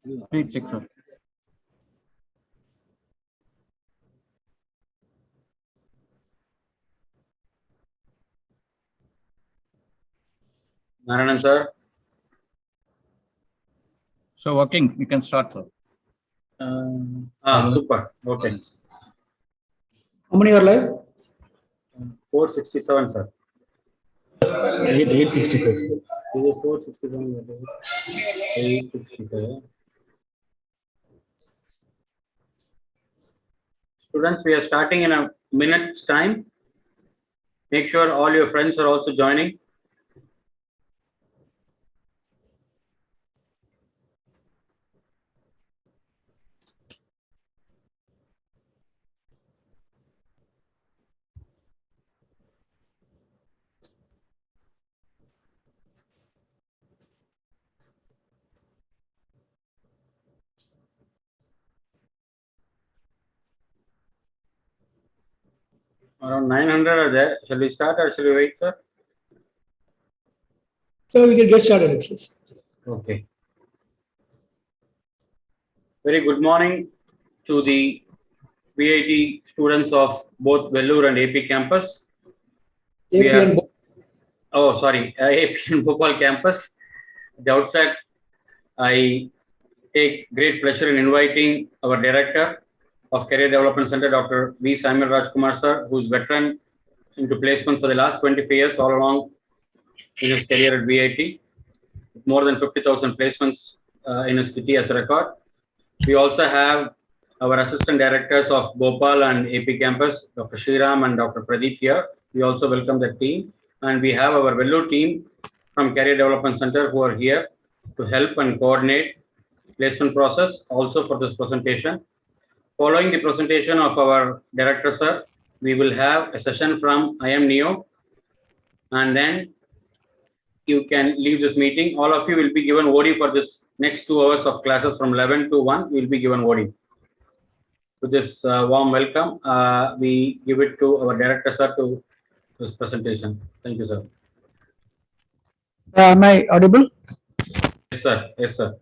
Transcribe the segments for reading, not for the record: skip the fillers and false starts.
Please check, sir. Narayanan sir. So working, we can start, sir. Super. Okay. How many are live? 467, sir. 865. Is it 467? 865. Students, we are starting in a minute's time. Make sure all your friends are also joining. Around 900 are there. Shall we start or shall we wait, sir? So we can get started at least. Okay. Very good morning to the VIT students of both Vellore and AP campus. AP and AP and Bhopal campus. At the outset, I take great pleasure in inviting our director of Career Development Center, Dr. V. Samuel Rajkumar sir, who is veteran into placement for the last 25 years all along in his career at VIT, with more than 50,000 placements in his kitty as a record. We also have our assistant directors of Bhopal and AP campus, Dr. Shriram and Dr. Pradeep here. We also welcome the team. And we have our Vellore team from Career Development Center who are here to help and coordinate placement process also for this presentation. Following the presentation of our director, sir, we will have a session from I am Neo, and then you can leave this meeting. All of you will be given OD for this next 2 hours of classes from 11 to 1. We will be given OD. With this warm welcome, we give it to our director, sir, to this presentation. Thank you, sir. am I audible? Yes, sir. Yes, sir.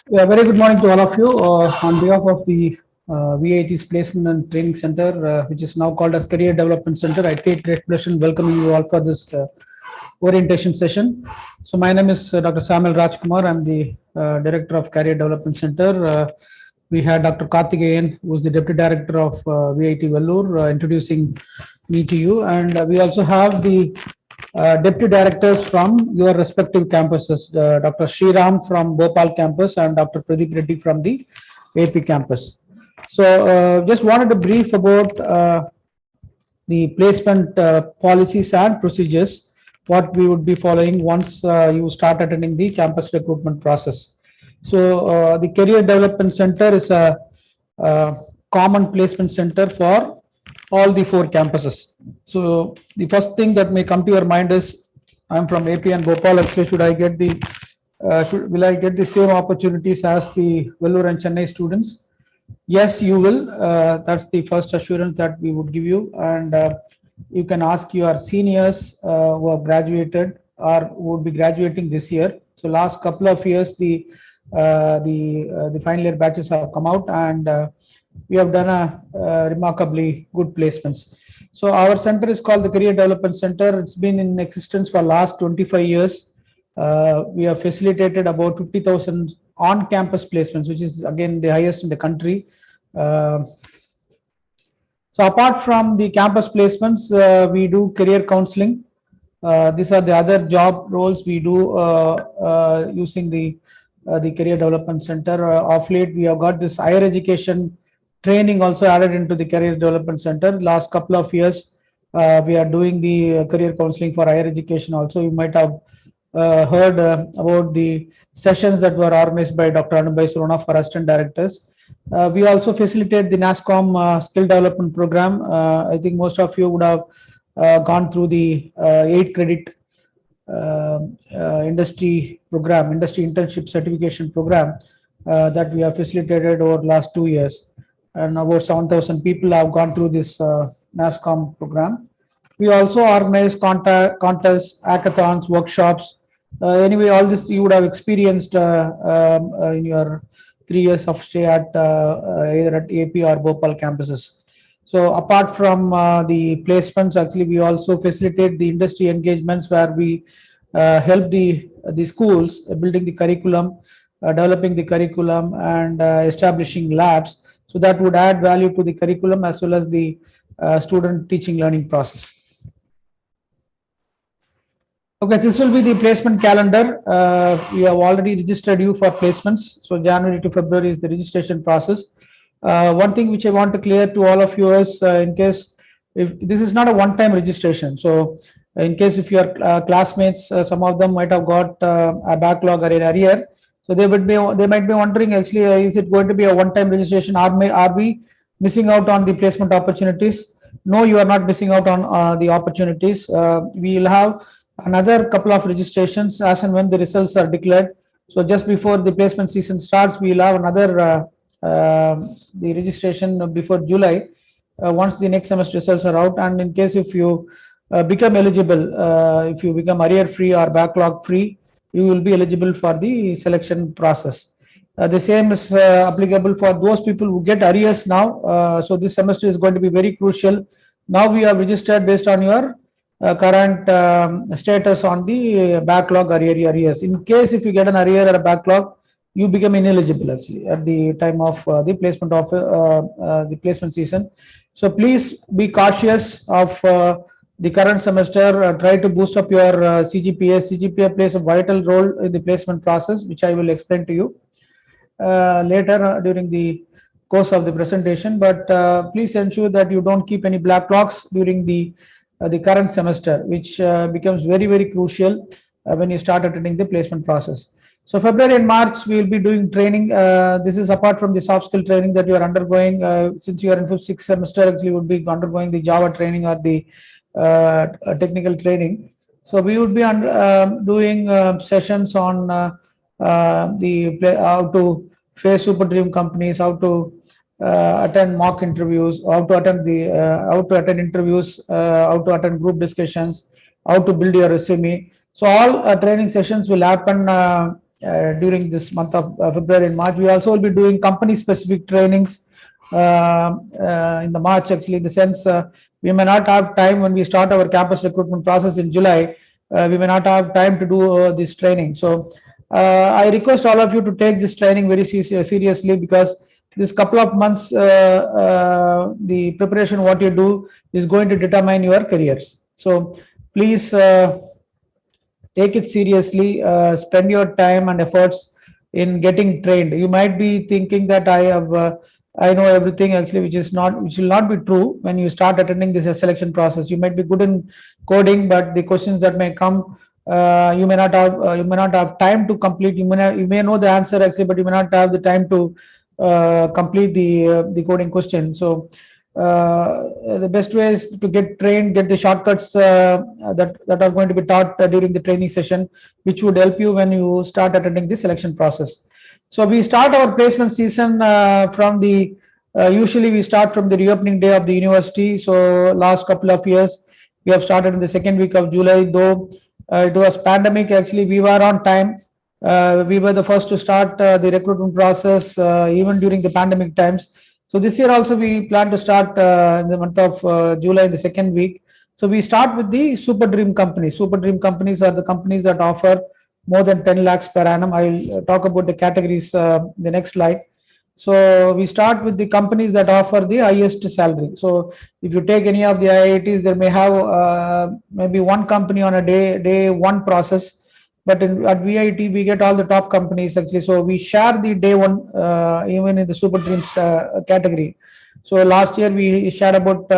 Yeah, very good morning to all of you. On behalf of the VIT's Placement and Training Center, which is now called as Career Development Center, I take great pleasure in welcoming you all for this orientation session. So my name is Dr. Samuel Rajkumar. I'm the Director of Career Development Center. We had Dr. Karthikeyan, who is the Deputy Director of VIT Vellore, introducing me to you. And we also have the Deputy Directors from your respective campuses, Dr. Shriram from Bhopal campus and Dr. Pradeep Reddy from the AP campus. So just wanted to brief about the placement policies and procedures, what we would be following once you start attending the campus recruitment process. So the Career Development Center is a common placement center for all the 4 campuses. So the first thing that may come to your mind is, I'm from AP and Bhopal, actually should I get the will I get the same opportunities as the Vellore and Chennai students? Yes, you will. That's the first assurance that we would give you, and you can ask your seniors who have graduated or would be graduating this year. So last couple of years, the final year batches have come out, and we have done a remarkably good placements. So our center is called the Career Development Center. It's been in existence for last 25 years. We have facilitated about 50,000 on-campus placements, which is again the highest in the country. So apart from the campus placements, we do career counseling. These are the other job roles we do using the Career Development Center. Of late, we have got this higher education training also added into the Career Development Center. Last couple of years, we are doing the career counseling for higher education also. You might have heard about the sessions that were organized by Dr. Anubhai Surona for assistant directors. We also facilitate the NASCOM skill development program. I think most of you would have gone through the 8 credit industry program, industry internship certification program that we have facilitated over the last 2 years. And about 7,000 people have gone through this NASCOM program. We also organize contests, hackathons, workshops. Anyway, all this you would have experienced in your 3 years of stay at either at AP or Bhopal campuses. So apart from the placements, actually, we also facilitate the industry engagements where we help the schools building the curriculum, developing the curriculum, and establishing labs. So that would add value to the curriculum as well as the student teaching learning process. Okay, this will be the placement calendar. We have already registered you for placements. So January to February is the registration process. One thing which I want to clear to all of you is in case if this is not a one-time registration. So in case if your classmates, some of them might have got a backlog or an arrear. So they might be wondering actually, is it going to be a one-time registration? Are we missing out on the placement opportunities? No, you are not missing out on the opportunities. We will have another couple of registrations as and when the results are declared. So just before the placement season starts, we will have another the registration before July once the next semester results are out. And in case if you become eligible, if you become arrear free or backlog free, you will be eligible for the selection process. The same is applicable for those people who get arrears now. So this semester is going to be very crucial. Now we have registered based on your current status on the backlog or arrears. In case if you get an arrear or a backlog, you become ineligible actually at the time of the placement of the placement season. So please be cautious of the current semester. Try to boost up your CGPA. CGPA plays a vital role in the placement process, which I will explain to you later during the course of the presentation. But please ensure that you don't keep any backlogs during the current semester, which becomes very, very crucial when you start attending the placement process. So February and March, we will be doing training. This is apart from the soft skill training that you are undergoing. Since you are in 5th, 6th semester, actually you would be undergoing the Java training or the technical training. So we would be doing sessions on how to face super dream companies, how to attend mock interviews, how to attend interviews, how to attend group discussions, how to build your resume. So all training sessions will happen during this month of February and March. We also will be doing company specific trainings in the March, actually, in the sense we may not have time when we start our campus recruitment process in July. We may not have time to do this training. So I request all of you to take this training very seriously, because this couple of months, the preparation, what you do is going to determine your careers. So please take it seriously, spend your time and efforts in getting trained. You might be thinking that I know everything, actually, which will not be true. When you start attending this selection process, you might be good in coding, but the questions that may come, you may not have time to complete. You may know the answer actually, but you may not have the time to complete the coding question. So the best way is to get trained, get the shortcuts that are going to be taught during the training session, which would help you when you start attending the selection process. So we start our placement season from the usually we start from the reopening day of the university. So last couple of years we have started in the second week of July, though it was pandemic. Actually, we were on time. We were the first to start the recruitment process even during the pandemic times. So this year also we plan to start in the month of July in the second week. So we start with the super dream companies. Super dream companies are the companies that offer more than 10 lakhs per annum. I will talk about the categories in the next slide. So we start with the companies that offer the highest salary. So if you take any of the IITs, they may have maybe one company on a day one process. But at VIT, we get all the top companies actually. So we share the day one even in the super dreams category. So last year we shared about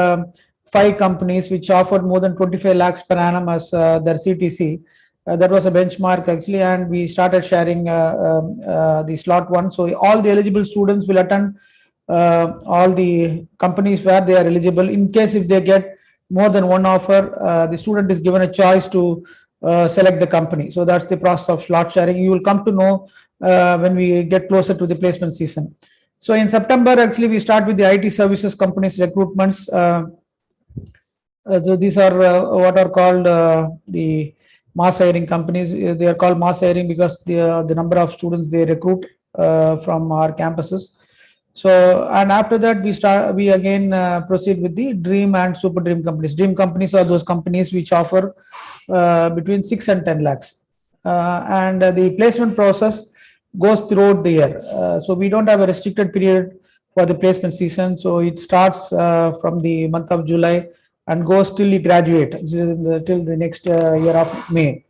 5 companies which offered more than 25 lakhs per annum as their CTC. That was a benchmark actually, and we started sharing the slot one. So all the eligible students will attend all the companies where they are eligible. In case if they get more than one offer, the student is given a choice to select the company. So that's the process of slot sharing. You will come to know when we get closer to the placement season. So in September, actually, we start with the IT services companies recruitments. So these are what are called the mass hiring companies. They are called mass hiring because the number of students they recruit from our campuses. So, and after that, we again proceed with the dream and super dream companies. Dream companies are those companies which offer between 6 and 10 lakhs. And the placement process goes throughout the year. So we don't have a restricted period for the placement season. So it starts from the month of July and goes till you graduate, till the next year of May.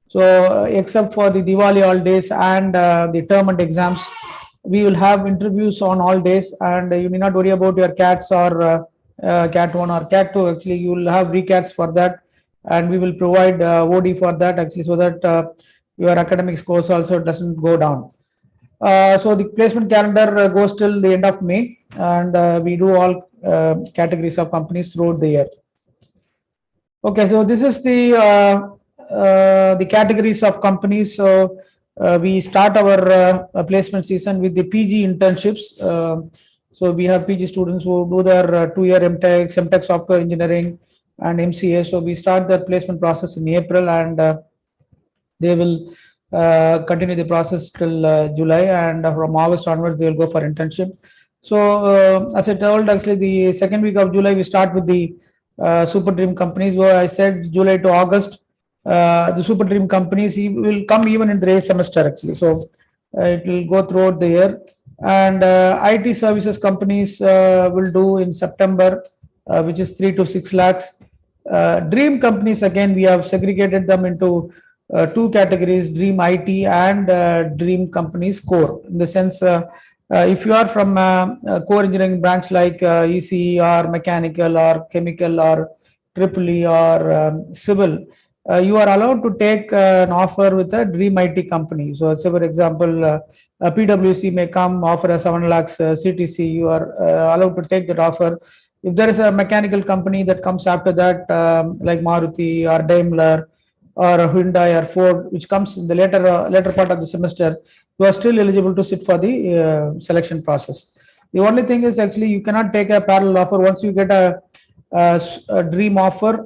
So except for the Diwali holidays and the term and exams, we will have interviews on all days, and you need not worry about your CATs or CAT 1 or CAT 2. Actually, you will have recats for that, and we will provide OD for that actually, so that your academic scores also doesn't go down. So the placement calendar goes till the end of May, and we do all categories of companies throughout the year. Okay, so this is the categories of companies. So we start our placement season with the PG internships. So we have PG students who do their 2-year MTech software engineering and MCA. So we start their placement process in April, and they will continue the process till July, and from August onwards they will go for internship. So as I told, actually the second week of July we start with the super dream companies, where I said July to August. The super dream companies will come even in the semester actually. So it will go throughout the year, and IT services companies will do in September, which is 3 to 6 lakhs. Dream companies, again, we have segregated them into two categories: dream IT and dream companies core. In the sense, if you are from a core engineering branch like ECE or mechanical or chemical or EEE or civil, you are allowed to take an offer with a dream IT company. So, say for example, PwC may come offer a 7 lakhs CTC. You are allowed to take that offer. If there is a mechanical company that comes after that, like Maruti or Daimler or Hyundai or Ford, which comes in the later part of the semester, you are still eligible to sit for the selection process. The only thing is, actually, you cannot take a parallel offer. Once you get a dream offer,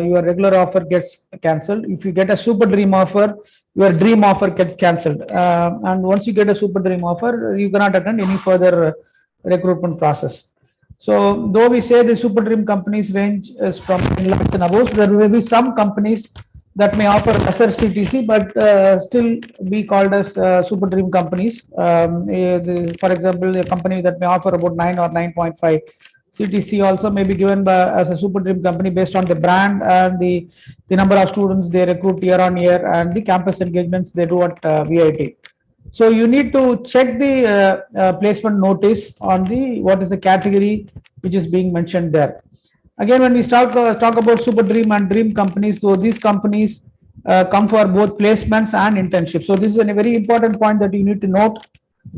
your regular offer gets cancelled. If you get a super dream offer, your dream offer gets cancelled. And once you get a super dream offer, you cannot attend any further recruitment process. So, though we say the super dream companies range is from 10 lakhs and above, there will be some companies that may offer lesser CTC, but still be called as super dream companies. For example, a company that may offer about 9 or 9.5 CTC also may be given by, as a super dream company, based on the brand and the number of students they recruit year on year and the campus engagements they do at VIT. So you need to check the placement notice on the what is the category which is being mentioned there. Again, when we talk about super dream and dream companies, so these companies come for both placements and internships. So this is a very important point that you need to note.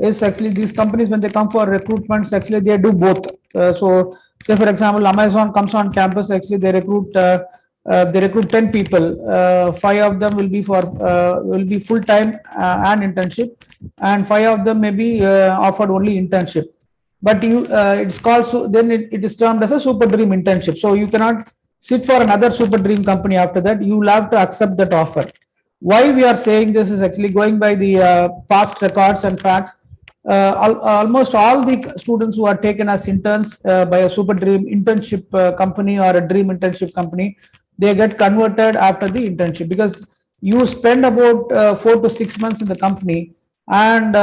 Is actually these companies, when they come for recruitments, actually they do both. So say for example, Amazon comes on campus, actually they recruit 10 people. 5 of them will be full time and internship, and 5 of them may be offered only internship. But it's called, so then it is termed as a super dream internship. So you cannot sit for another super dream company after that. You will have to accept that offer. Why we are saying this is actually going by the past records and facts. Almost all the students who are taken as interns by a super dream internship company or a dream internship company, they get converted after the internship, because you spend about 4 to 6 months in the company, and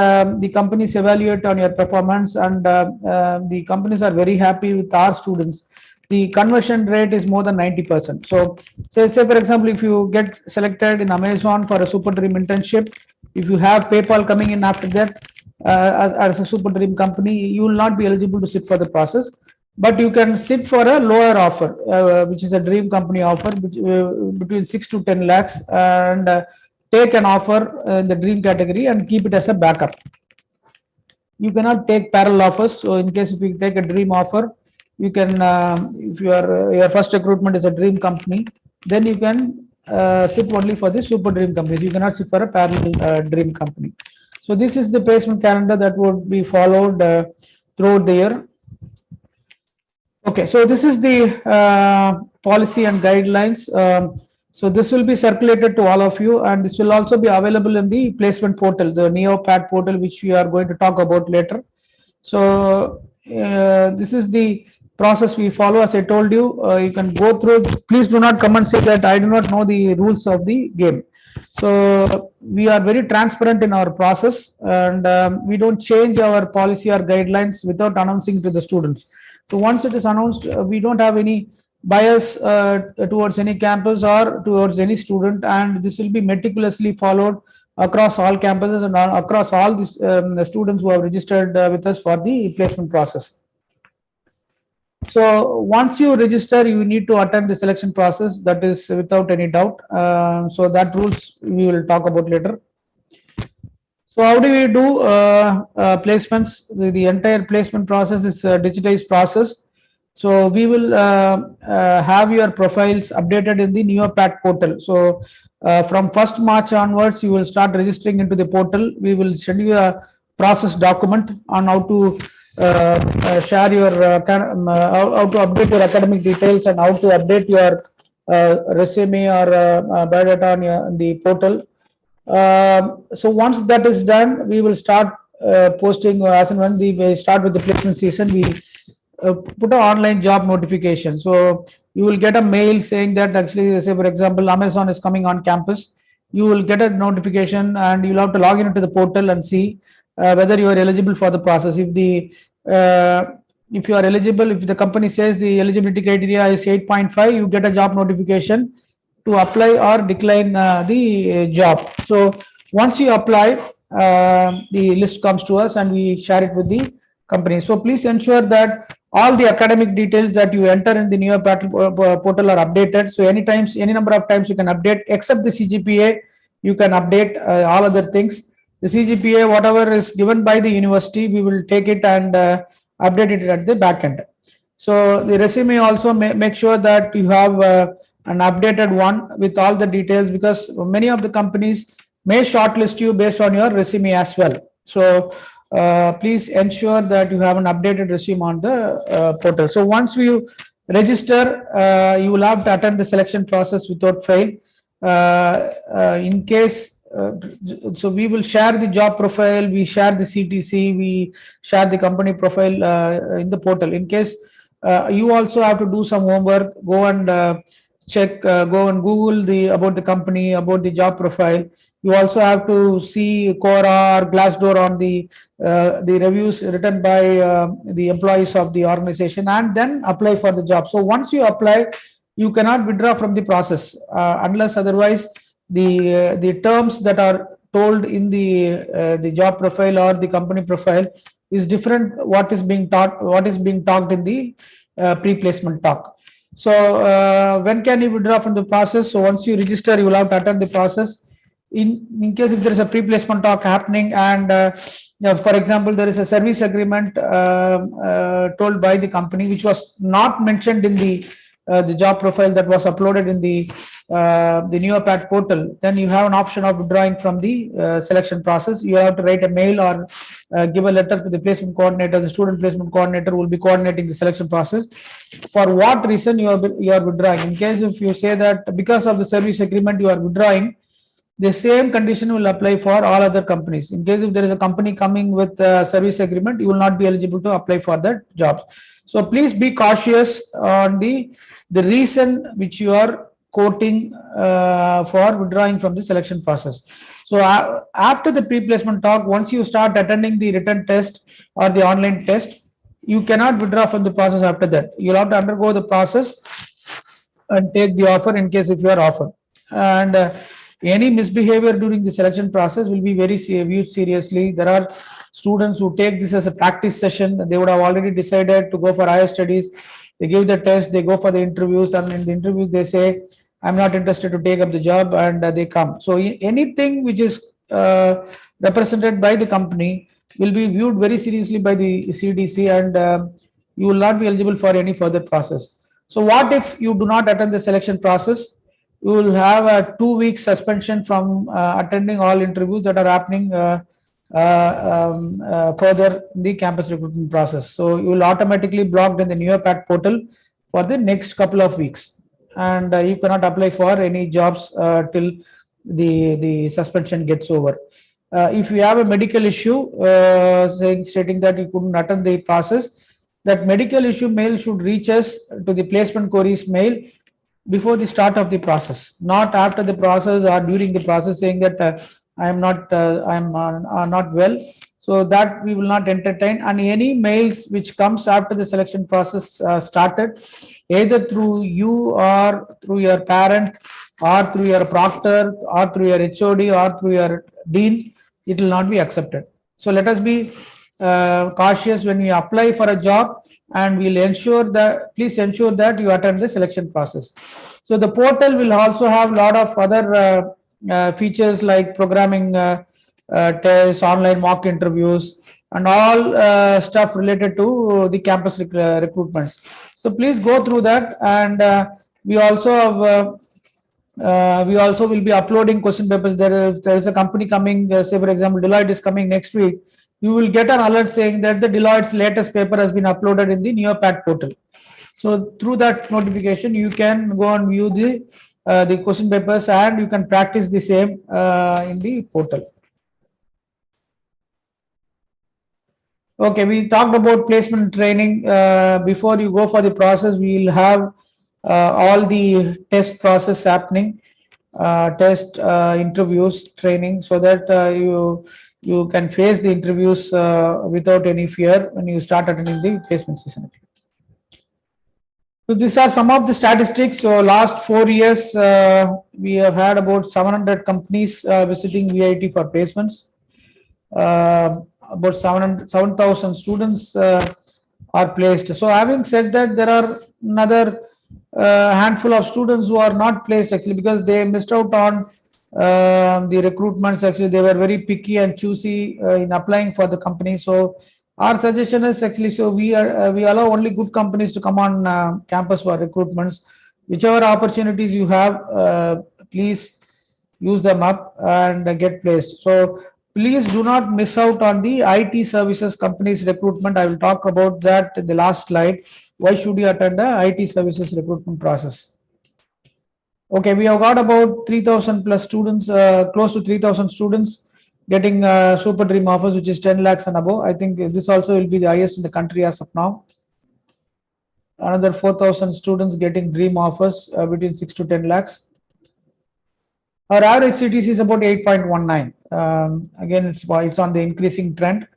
the companies evaluate on your performance, and the companies are very happy with our students. The conversion rate is more than 90%. So say for example, if you get selected in Amazon for a super dream internship, if you have PayPal coming in after that as a super dream company, you will not be eligible to sit for the process, but you can sit for a lower offer, which is a dream company offer, between 6 to 10 lakhs, and take an offer in the dream category and keep it as a backup. You cannot take parallel offers. So in case if you take a dream offer, you can, if your first recruitment is a dream company, then you can sit only for the super dream companies. You cannot sit for a parallel dream company. So this is the placement calendar that would be followed throughout the year. Okay, so this is the policy and guidelines. So this will be circulated to all of you, and this will also be available in the placement portal, the Neopat portal, which we are going to talk about later. So this is the process we follow. As I told you, you can go through. Please do not come and say that I do not know the rules of the game. So we are very transparent in our process, and we don't change our policy or guidelines without announcing to the students. So once it is announced, we don't have any bias towards any campus or towards any student, and this will be meticulously followed across all campuses and across all the students who have registered with us for the placement process. So once you register, you need to attend the selection process. That is without any doubt. So that rules we will talk about later. So how do we do placements? The entire placement process is a digitized process. So we will have your profiles updated in the Neopat portal. So from 1st March onwards, you will start registering into the portal. We will send you a process document on how to share your how to update your academic details and how to update your resume or biodata on the portal. So once that is done, we will start posting as and when we start with the placement season. We put an online job notification. So you will get a mail saying that actually, say for example, Amazon is coming on campus. You will get a notification and you'll have to log into the portal and see whether you are eligible for the process. If you are eligible, if the company says the eligibility criteria is 8.5, you get a job notification to apply or decline the job. So once you apply, the list comes to us and we share it with the company. So please ensure that all the academic details that you enter in the Neopat portal are updated. So any number of times you can update, except the CGPA, you can update all other things. The CGPA, whatever is given by the university, we will take it and update it at the back end. So the resume also make sure that you have an updated one with all the details, because many of the companies may shortlist you based on your resume as well. So please ensure that you have an updated resume on the portal. So once you register, you will have to attend the selection process without fail. In case, so we will share the job profile, we share the CTC, we share the company profile in the portal. In case you also have to do some homework, go and check, go and Google about the company, about the job profile. You also have to see Quora or Glassdoor on the reviews written by the employees of the organization, and then apply for the job. So once you apply, you cannot withdraw from the process unless otherwise the terms that are told in the job profile or the company profile is different what is being talked in the pre-placement talk. So when can you withdraw from the process? So once you register, you will have to attend the process. In case if there is a pre-placement talk happening and for example, there is a service agreement told by the company which was not mentioned in the job profile that was uploaded in the Neopat portal, then you have an option of withdrawing from the selection process. You have to write a mail or give a letter to the placement coordinator. The student placement coordinator will be coordinating the selection process. For what reason you are withdrawing? In case if you say that because of the service agreement you are withdrawing, the same condition will apply for all other companies. In case if there is a company coming with a service agreement, you will not be eligible to apply for that job. So please be cautious on the reason which you are quoting for withdrawing from the selection process. So after the pre-placement talk, once you start attending the written test or the online test, you cannot withdraw from the process after that. You'll have to undergo the process and take the offer in case if you are offered. And any misbehavior during the selection process will be very viewed seriously. There are students who take this as a practice session. They would have already decided to go for higher studies. They give the test, they go for the interviews, and in the interview they say, I'm not interested to take up the job, and they come. So anything which is represented by the company will be viewed very seriously by the CDC, and you will not be eligible for any further process. So what if you do not attend the selection process? you will have a 2 week suspension from attending all interviews that are happening further in the campus recruitment process. So you will automatically blocked in the Neopat portal for the next couple of weeks, and you cannot apply for any jobs till the suspension gets over. If you have a medical issue stating that you couldn't attend the process, that medical issue mail should reach us to the placement queries mail before the start of the process, not after the process or during the process, saying that I am not well. So that we will not entertain. And any mails which comes after the selection process started, either through you or through your parent or through your proctor or through your HOD or through your dean, it will not be accepted. So let us be cautious when you apply for a job, and we'll ensure that, please ensure that you attend the selection process. So the portal will also have a lot of other features like programming tests, online mock interviews, and all stuff related to the campus recruitments. So please go through that, and we also will be uploading question papers. There is a company coming, say for example, Deloitte is coming next week. You will get an alert saying that the Deloitte's latest paper has been uploaded in the Neopat portal. So through that notification, you can go and view the question papers, and you can practice the same in the portal. Okay, we talked about placement training. Before you go for the process, we will have all the test process happening, test interviews, training, so that you can face the interviews without any fear when you start attending the placement season. So these are some of the statistics. So last 4 years, we have had about 700 companies visiting VIT for placements. About 7,000 students are placed. So having said that, there are another handful of students who are not placed actually because they missed out on the recruitments. Actually, they were very picky and choosy in applying for the company. So our suggestion is actually, so we allow only good companies to come on campus for recruitments. Whichever opportunities you have, please use them up and get placed. So please do not miss out on the IT services companies recruitment. I will talk about that in the last slide. Why should you attend the IT services recruitment process? Okay, we have got about 3,000 plus students, close to 3,000 students getting super dream offers, which is 10 lakhs and above. I think this also will be the highest in the country as of now. Another 4,000 students getting dream offers between 6 to 10 lakhs. Our average CTC is about 8.19. Again, it's on the increasing trend.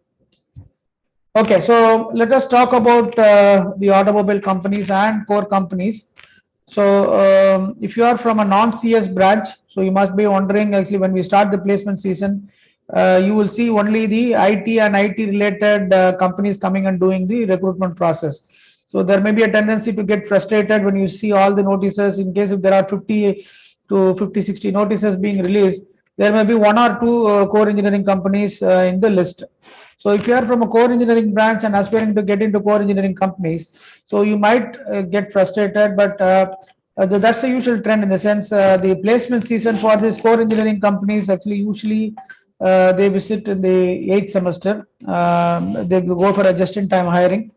Okay, so let us talk about the automobile companies and core companies. So if you are from a non-CS branch, so you must be wondering actually when we start the placement season, you will see only the IT and IT related companies coming and doing the recruitment process. So there may be a tendency to get frustrated when you see all the notices. In case if there are 50 to 50, 60 notices being released, there may be 1 or 2 core engineering companies in the list. So if you are from a core engineering branch and aspiring to get into core engineering companies, so you might get frustrated, but that's the usual trend in the sense the placement season for these core engineering companies actually usually they visit in the 8th semester. They go for a just-in-time hiring.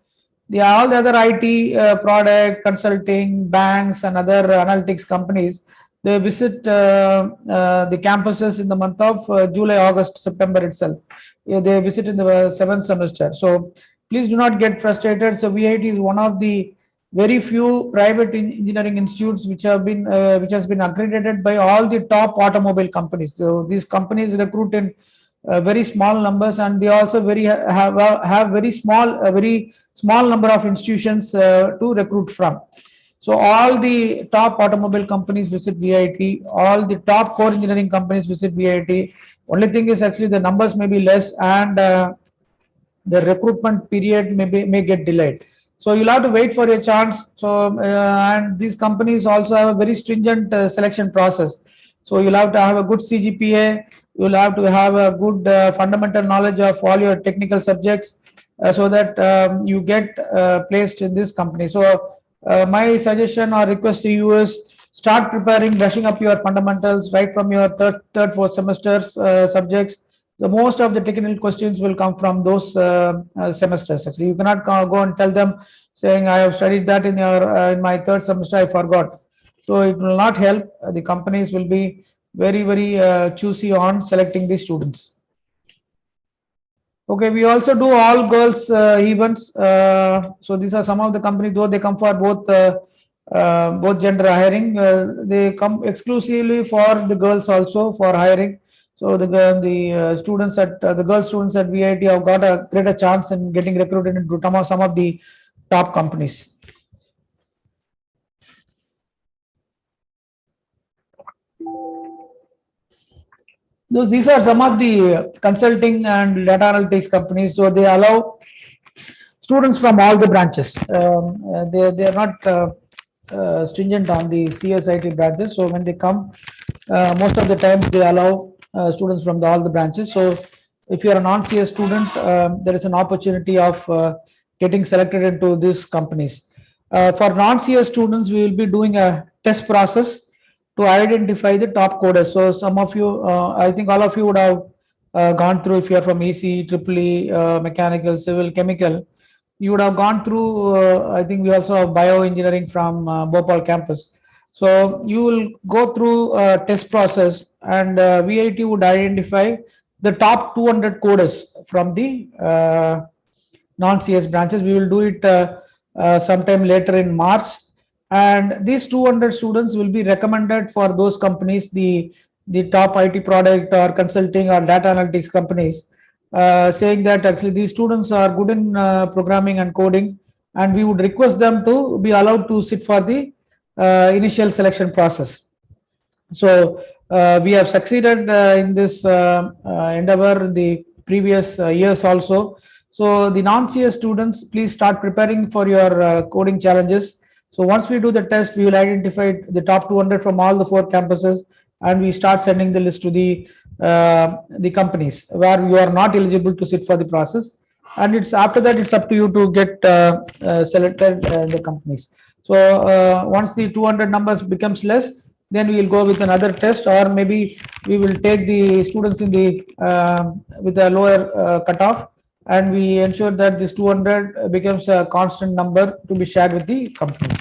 All the other IT product, consulting, banks and other analytics companies, they visit the campuses in the month of July, August, September itself. They visit in the 7th semester. So please do not get frustrated. So VIT is one of the very few private engineering institutes which has been accredited by all the top automobile companies. So these companies recruit in very small numbers, and they also have very small number of institutions to recruit from. So all the top automobile companies visit VIT, all the top core engineering companies visit VIT. Only thing is actually the numbers may be less, and the recruitment period may get delayed. So you'll have to wait for your chance. So and these companies also have a very stringent selection process. So you'll have to have a good CGPA. You'll have to have a good fundamental knowledge of all your technical subjects so that you get placed in this company. So my suggestion or request to you is start preparing, brushing up your fundamentals right from your third, fourth semesters subjects. The most of the technical questions will come from those semesters. Actually, you cannot go and tell them saying, I have studied that in my third semester, I forgot. So it will not help. The companies will be very choosy on selecting the students. Okay, we also do all girls events. So these are some of the companies, though they come for both gender hiring. They come exclusively for the girls also for hiring. So the students at the girl students at VIT have got a greater chance in getting recruited into some of the top companies. These are some of the consulting and data analytics companies. So they allow students from all the branches. They are not stringent on the CSIT branches. So when they come, most of the times they allow students from all the branches. So if you are a non-CS student, there is an opportunity of getting selected into these companies. For non-CS students, we will be doing a test process to identify the top coders. So some of you, I think all of you would have gone through, if you are from EC, EEE, mechanical, civil, chemical, you would have gone through, I think we also have bioengineering from Bhopal campus. So you will go through a test process and VIT would identify the top 200 coders from the non-CS branches. We will do it sometime later in March. And these 200 students will be recommended for those companies, the top IT product or consulting or data analytics companies, saying that actually these students are good in programming and coding, and we would request them to be allowed to sit for the initial selection process. So we have succeeded in this endeavor in the previous years also. So the non-CS students, please start preparing for your coding challenges. So once we do the test, we will identify the top 200 from all the 4 campuses, and we start sending the list to the companies where you are not eligible to sit for the process. And it's after that, it's up to you to get selected the companies. So once the 200 numbers becomes less, then we will go with another test, or maybe we will take the students in the with a lower cutoff, and we ensure that this 200 becomes a constant number to be shared with the companies.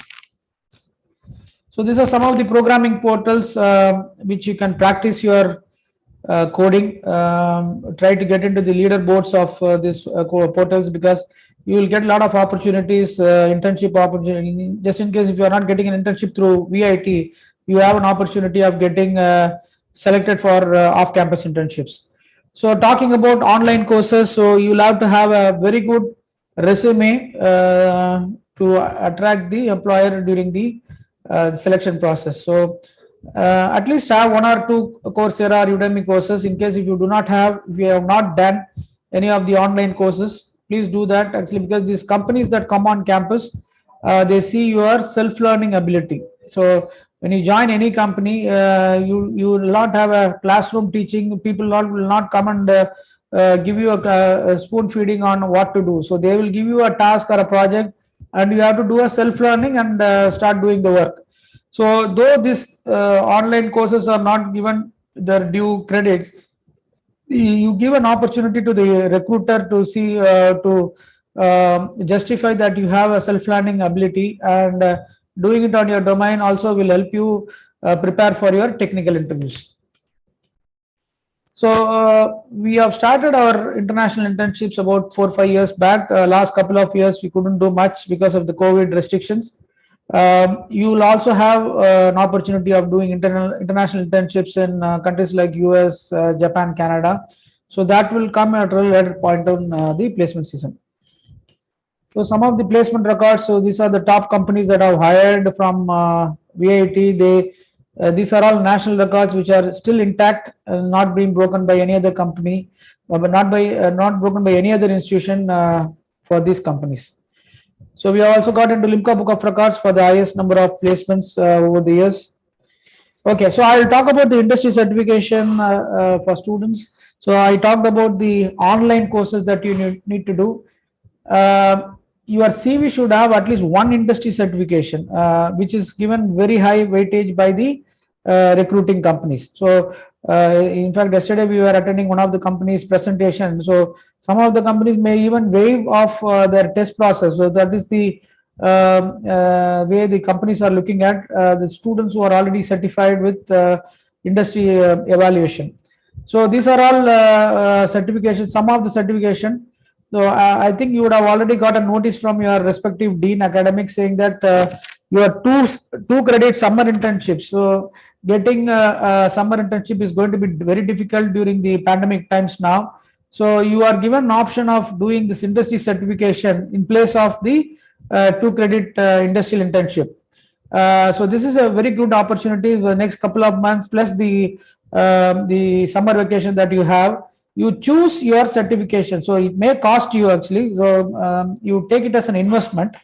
So these are some of the programming portals which you can practice your coding. Try to get into the leaderboards of these portals, because you will get a lot of opportunities, internship opportunity. Just in case if you are not getting an internship through VIT, you have an opportunity of getting selected for off-campus internships. So talking about online courses, so you'll have to have a very good resume to attract the employer during the selection process. So at least have 1 or 2 Coursera or Udemy courses. In case if you do not have, if you have not done any of the online courses, please do that actually, because these companies that come on campus, they see your self-learning ability. So when you join any company, you will not have a classroom teaching. People will not come and give you a spoon feeding on what to do. So they will give you a task or a project, and you have to do a self-learning and start doing the work. So though these online courses are not given their due credits, you give an opportunity to the recruiter to see to justify that you have a self-learning ability, and doing it on your domain also will help you prepare for your technical interviews. So we have started our international internships about 4 or 5 years back. Last couple of years we couldn't do much because of the COVID restrictions. You will also have an opportunity of doing international internships in countries like US, Japan, Canada. So that will come at a later point on the placement season. So some of the placement records. So these are the top companies that have hired from VIT. These are all national records which are still intact, not being broken by any other company, but not broken by any other institution for these companies. So we have also got into Limca Book of Records for the highest number of placements over the years. Okay, so I will talk about the industry certification for students. So I talked about the online courses that you need to do. your CV should have at least one industry certification, which is given very high weightage by the recruiting companies. So, in fact, yesterday we were attending one of the companies' presentation. So, some of the companies may even waive off their test process. So, that is the way the companies are looking at the students who are already certified with industry evaluation. So, these are all certifications, some of the certification. So I think you would have already got a notice from your respective dean academics saying that your two credit summer internships. So getting a summer internship is going to be very difficult during the pandemic times now. So you are given an option of doing this industry certification in place of the 2 credit industrial internship. So this is a very good opportunity. The next couple of months plus the summer vacation that you have, you choose your certification. So it may cost you actually. So you take it as an investment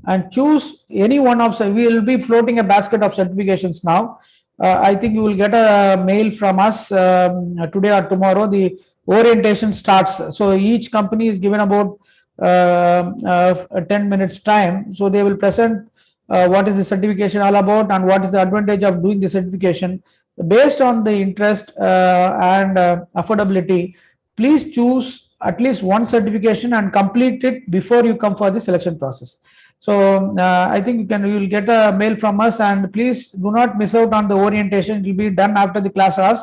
and choose any one of. So we will be floating a basket of certifications now. I think you will get a mail from us today or tomorrow. The orientation starts. So each company is given about 10 minutes time. So they will present what is the certification all about and what is the advantage of doing the certification. Based on the interest and affordability, please choose at least one certification and complete it before you come for the selection process. So I think you will get a mail from us, and please do not miss out on the orientation. It will be done after the class hours,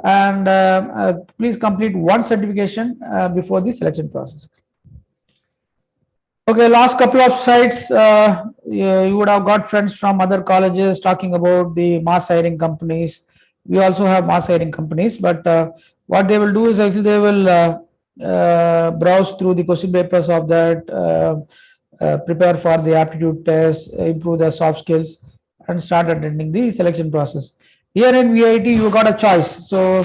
and please complete one certification before the selection process. Okay, last couple of slides, you would have got friends from other colleges talking about the mass hiring companies. We also have mass hiring companies, but what they will do is actually they will browse through the question papers of that, prepare for the aptitude test, improve their soft skills, and start attending the selection process. Here in VIT, you got a choice. So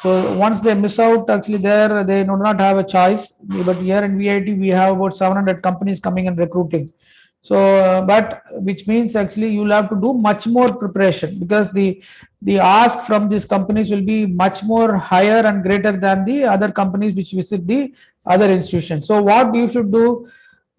once they miss out, actually there they do not have a choice. But here in VIT, we have about 700 companies coming and recruiting. So, but which means actually you'll have to do much more preparation, because the ask from these companies will be much more higher and greater than the other companies which visit the other institutions. So what you should do,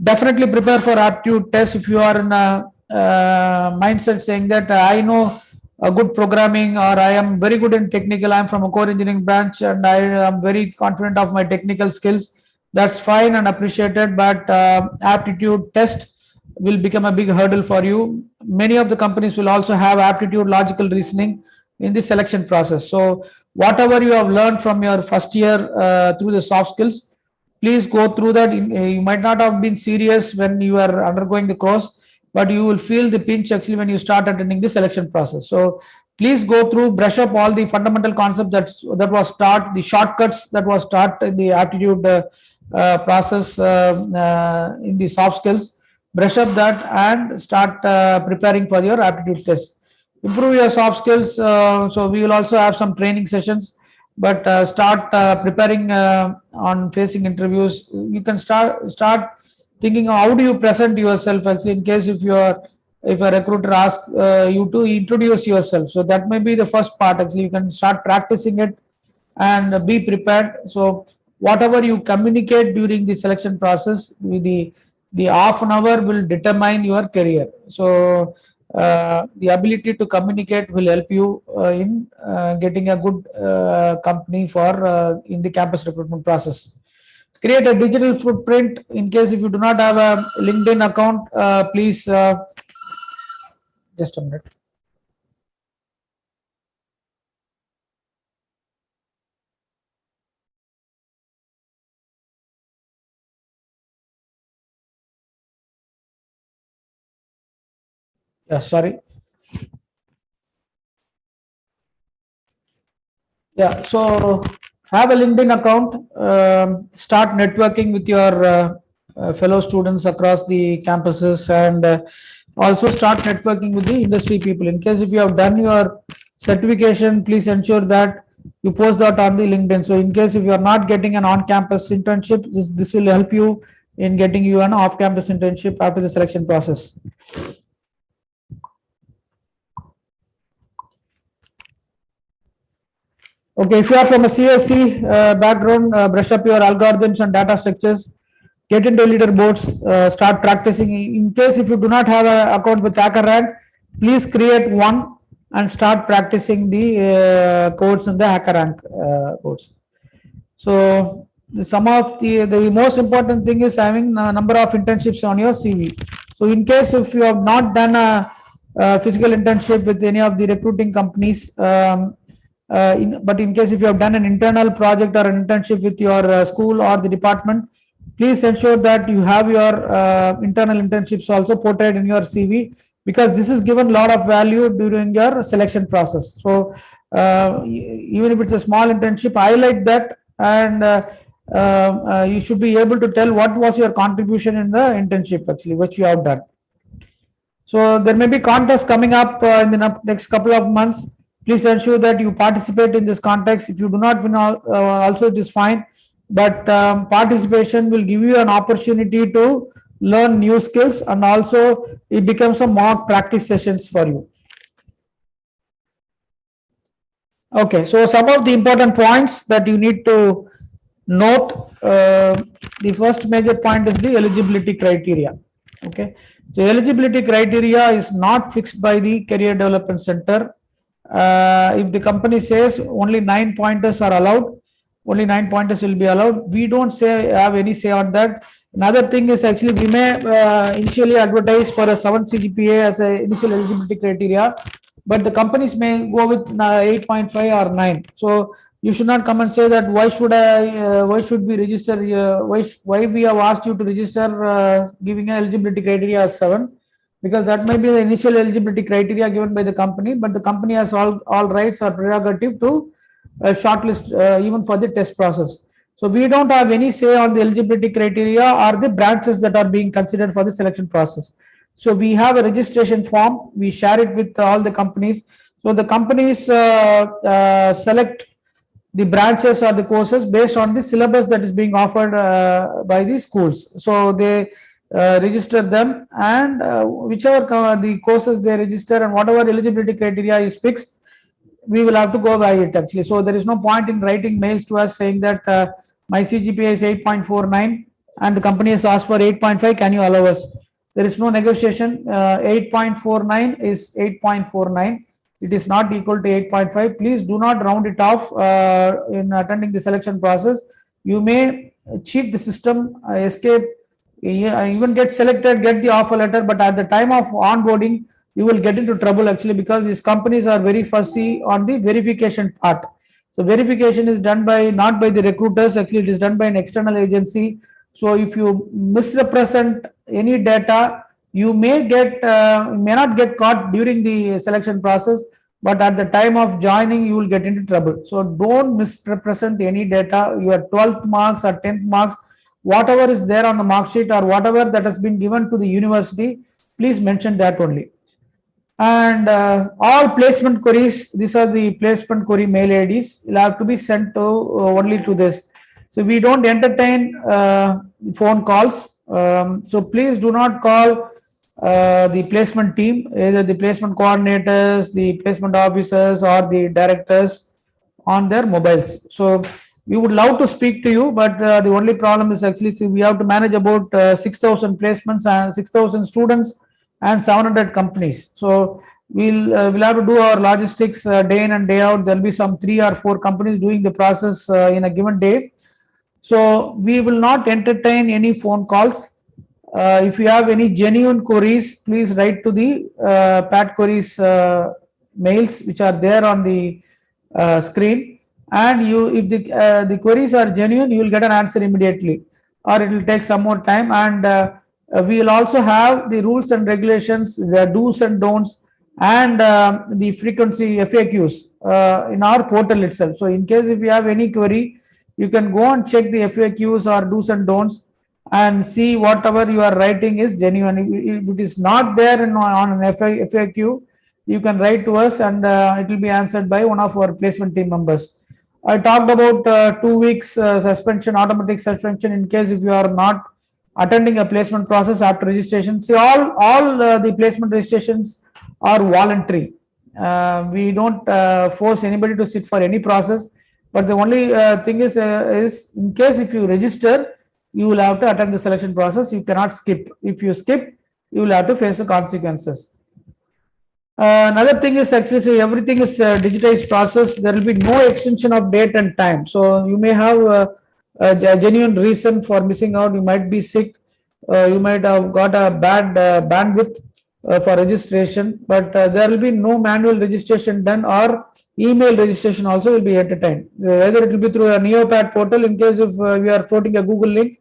definitely prepare for aptitude test. If you are in a mindset saying that I know a good programming, or I am very good in technical, I am from a core engineering branch and I am very confident of my technical skills, that's fine and appreciated, but aptitude test will become a big hurdle for you. Many of the companies will also have aptitude logical reasoning in the selection process. So whatever you have learned from your first year through the soft skills, please go through that. You might not have been serious when you are undergoing the course, but you will feel the pinch actually when you start attending the selection process. So please go through, brush up all the fundamental concepts that was taught, the shortcuts that was taught in the aptitude process in the soft skills. Brush up that and start preparing for your aptitude test. Improve your soft skills. So we will also have some training sessions, but start preparing on facing interviews. You can start thinking of how do you present yourself actually, in case if a recruiter asks you to introduce yourself. So that may be the first part. Actually, you can start practicing it and be prepared. So whatever you communicate during the selection process, the half an hour will determine your career. So the ability to communicate will help you in getting a good company for in the campus recruitment process. Create a digital footprint. In case if you do not have a LinkedIn account, please just a minute. Yeah, sorry. Yeah, so have a LinkedIn account, start networking with your fellow students across the campuses, and also start networking with the industry people. In case if you have done your certification, please ensure that you post that on the LinkedIn. So in case if you are not getting an on-campus internship, this will help you in getting you an off-campus internship after the selection process. Okay, if you are from a CSC background, brush up your algorithms and data structures. get into leaderboards, start practicing. In case if you do not have an account with HackerRank, please create one and start practicing the codes in the HackerRank codes. So some of the most important thing is having a number of internships on your CV. So in case if you have not done a physical internship with any of the recruiting companies, but in case if you have done an internal project or an internship with your school or the department, please ensure that you have your internal internships also portrayed in your CV, because this is given a lot of value during your selection process. So even if it's a small internship, highlight that, and you should be able to tell what was your contribution in the internship actually, which you have done. So there may be contests coming up in the next couple of months. Please ensure that you participate in this context. If you do not win, also it is fine. But participation will give you an opportunity to learn new skills, and also it becomes a mock practice sessions for you. Okay, so some of the important points that you need to note. The first major point is the eligibility criteria. Okay, so eligibility criteria is not fixed by the Career Development Center. If the company says only 9 pointers are allowed, only 9 pointers will be allowed. We don't have any say on that. Another thing is actually we may initially advertise for a 7 CGPA as a initial eligibility criteria, but the companies may go with 8.5 or 9. So you should not come and say that why should we register? Why we have asked you to register giving an eligibility criteria as 7, because that may be the initial eligibility criteria given by the company, but the company has all rights or prerogative to shortlist even for the test process. So we don't have any say on the eligibility criteria or the branches that are being considered for the selection process. So we have a registration form. We share it with all the companies. So the companies select the branches or the courses based on the syllabus that is being offered by the schools. So they register them, and whichever the courses they register and whatever eligibility criteria is fixed, we will have to go by it actually. So there is no point in writing mails to us saying that my CGPA is 8.49 and the company has asked for 8.5. Can you allow us? There is no negotiation. 8.49 is 8.49. It is not equal to 8.5. Please do not round it off in attending the selection process. You may cheat the system, escape, even get selected, get the offer letter, but at the time of onboarding, you will get into trouble actually, because these companies are very fussy on the verification part. So verification is done by not by the recruiters, actually it is done by an external agency. So if you misrepresent any data, you may not get caught during the selection process, but at the time of joining, you will get into trouble. So don't misrepresent any data. Your 12th marks or 10th marks, whatever is there on the mark sheet or whatever that has been given to the university, please mention that only. And all placement queries, these are the placement query mail IDs, will have to be sent to only to this. So we don't entertain phone calls. So please do not call the placement team, either the placement coordinators, the placement officers, or the directors on their mobiles. So we would love to speak to you, but the only problem is actually we have to manage about 6,000 placements and 6,000 students and 700 companies. So we'll have to do our logistics day in and day out. There'll be some 3 or 4 companies doing the process in a given day. So we will not entertain any phone calls. If you have any genuine queries, please write to the Pat queries mails which are there on the screen. And if the queries are genuine, you will get an answer immediately, or it will take some more time. And we will also have the rules and regulations, the do's and don'ts, and the frequency FAQs in our portal itself. So in case if you have any query, you can go and check the FAQs or do's and don'ts and see whatever you are writing is genuine. If it is not there on an FAQ, you can write to us, and it will be answered by one of our placement team members. I talked about 2 weeks suspension, automatic suspension in case if you are not attending a placement process after registration. See, all the placement registrations are voluntary. We don't force anybody to sit for any process. But the only thing is in case if you register, you will have to attend the selection process. You cannot skip. If you skip, you will have to face the consequences. Another thing is actually, so everything is digitized process. There will be no extension of date and time. So you may have a genuine reason for missing out. You might be sick. You might have got a bad bandwidth for registration, but there will be no manual registration done, or email registration also will be at a time. Whether it will be through a Neopat portal, in case if we are floating a Google link,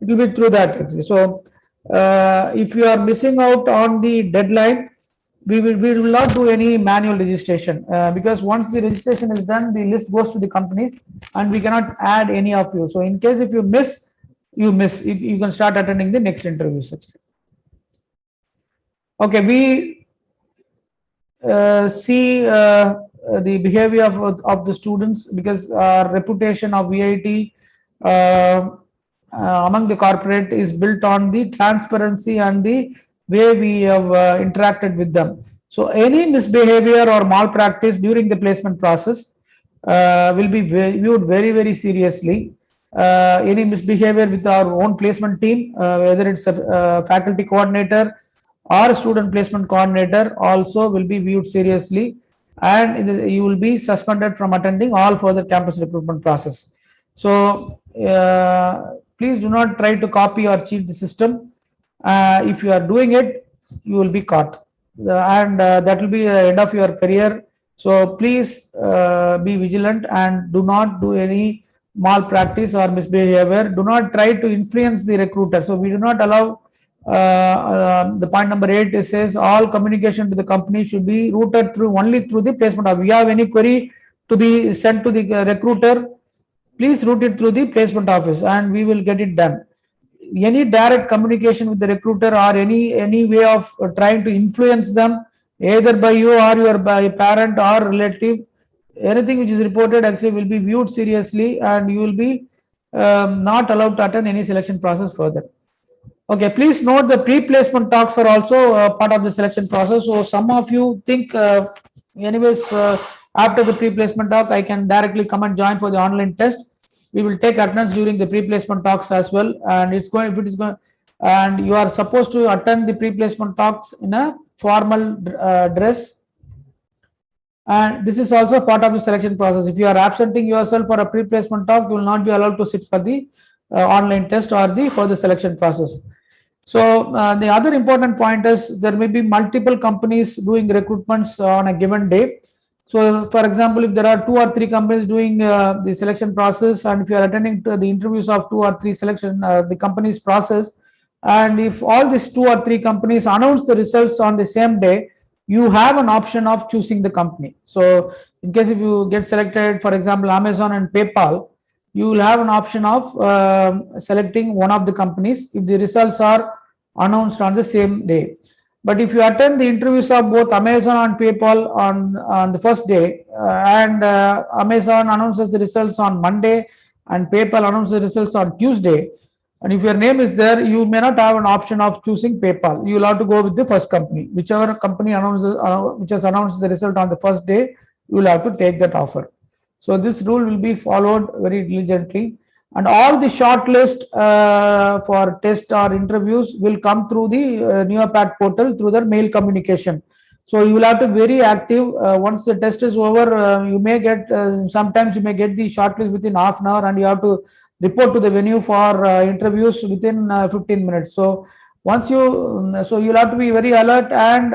it will be through that actually. So if you are missing out on the deadline, we will not do any manual registration, because once the registration is done, the list goes to the companies and we cannot add any of you. So in case if you miss, you can start attending the next interview section. Okay, we see the behavior of the students, because our reputation of VIT among the corporate is built on the transparency and the way we have interacted with them. So any misbehavior or malpractice during the placement process will be viewed very, very seriously. Any misbehavior with our own placement team, whether it's a faculty coordinator or a student placement coordinator, also will be viewed seriously, and you will be suspended from attending all further campus recruitment process. So please do not try to copy or cheat the system. If you are doing it, you will be caught, and that will be the end of your career. So please be vigilant and do not do any malpractice or misbehavior. Do not try to influence the recruiter. So we do not allow, the point number 8, it says all communication to the company should be routed only through the placement office. If you have any query to be sent to the recruiter, please route it through the placement office and we will get it done. Any direct communication with the recruiter or any way of trying to influence them, either by you or your parent or relative, anything which is reported actually will be viewed seriously, and you will be not allowed to attend any selection process further. Okay, please note the pre-placement talks are also part of the selection process. So some of you think, anyways, after the pre-placement talk, I can directly come and join for the online test. We will take attendance during the pre-placement talks as well, and it's going, if it is going, and you are supposed to attend the pre-placement talks in a formal dress, and this is also part of the selection process. If you are absenting yourself for a pre-placement talk, you will not be allowed to sit for the online test or for the selection process. So the other important point is there may be multiple companies doing recruitments on a given day. So, for example, if there are 2 or 3 companies doing the selection process, and if you are attending to the interviews of 2 or 3 selection, the company's process, and if all these 2 or 3 companies announce the results on the same day, you have an option of choosing the company. So, in case if you get selected, for example, Amazon and PayPal, you will have an option of selecting one of the companies if the results are announced on the same day. But if you attend the interviews of both Amazon and PayPal on the first day, and Amazon announces the results on Monday and PayPal announces the results on Tuesday, and if your name is there, you may not have an option of choosing PayPal. You will have to go with the first company. Whichever company announces, which has announced the result on the first day, you will have to take that offer. So this rule will be followed very diligently. And all the shortlist for test or interviews will come through the Neopat portal through their mail communication. So you will have to be very active. Once the test is over, you may get, sometimes you may get the shortlist within half an hour, and you have to report to the venue for interviews within 15 minutes. So once you, so you'll have to be very alert and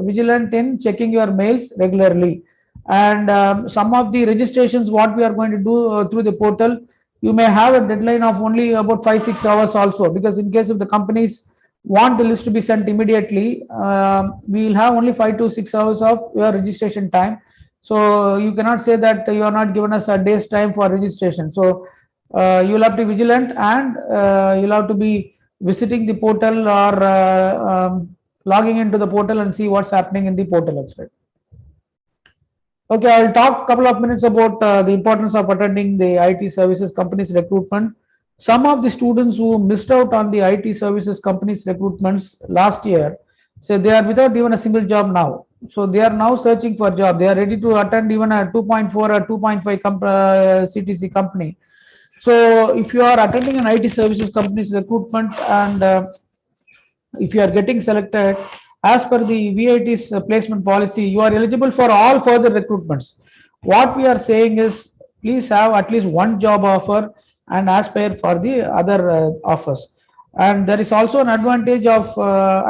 vigilant in checking your mails regularly. And some of the registrations, what we are going to do through the portal, you may have a deadline of only about 5-6 hours also, because in case if the companies want the list to be sent immediately, we will have only 5 to 6 hours of your registration time. So you cannot say that you are not given us a day's time for registration. So you will have to be vigilant, and you will have to be visiting the portal or logging into the portal and see what's happening in the portal as well. Okay, I'll talk a couple of minutes about the importance of attending the IT services companies recruitment. Some of the students who missed out on the IT services companies recruitments last year, so they are without even a single job now. So they are now searching for a job. They are ready to attend even a 2.4 or 2.5 CTC company. So if you are attending an IT services company's recruitment and if you are getting selected, as per the VIT's placement policy, you are eligible for all further recruitments. What we are saying is, please have at least one job offer and aspire for the other offers. And there is also an advantage of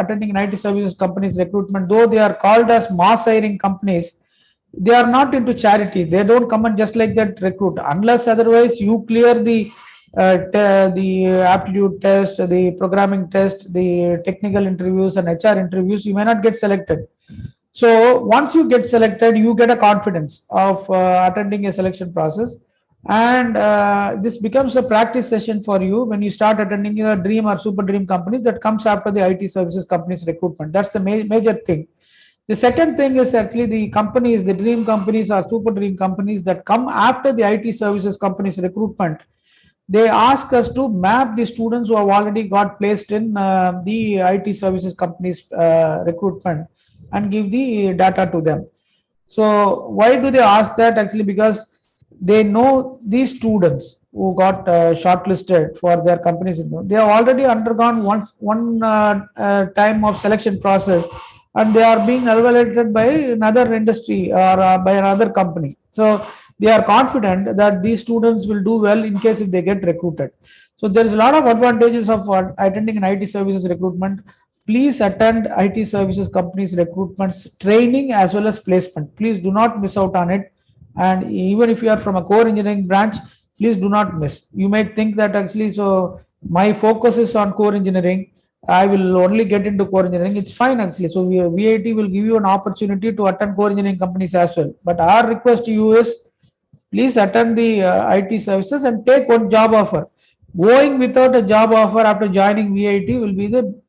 attending an IT services companies recruitment, though they are called as mass hiring companies. They are not into charity. They don't come and just like that recruit unless otherwise you clear the the aptitude test, the programming test, the technical interviews and HR interviews. You may not get selected. So once you get selected, you get a confidence of attending a selection process, and this becomes a practice session for you when you start attending a dream or super dream companies that comes after the IT services companies recruitment. That's the major thing. The second thing is actually the companies, the dream companies or super dream companies that come after the IT services companies recruitment. They ask us to map the students who have already got placed in the IT services companies recruitment and give the data to them. So why do they ask that? Actually, because they know these students who got shortlisted for their companies. They have already undergone one time of selection process, and they are being evaluated by another industry or by another company. So they are confident that these students will do well in case if they get recruited. So there is a lot of advantages of attending an IT services recruitment. Please attend IT services companies recruitments training as well as placement. Please do not miss out on it. And even if you are from a core engineering branch, please do not miss. You may think that actually, so my focus is on core engineering, I will only get into core engineering. It's fine actually. So VIT will give you an opportunity to attend core engineering companies as well. But our request to you is, please attend the IT services and take one job offer. Going without a job offer after joining VIT will be the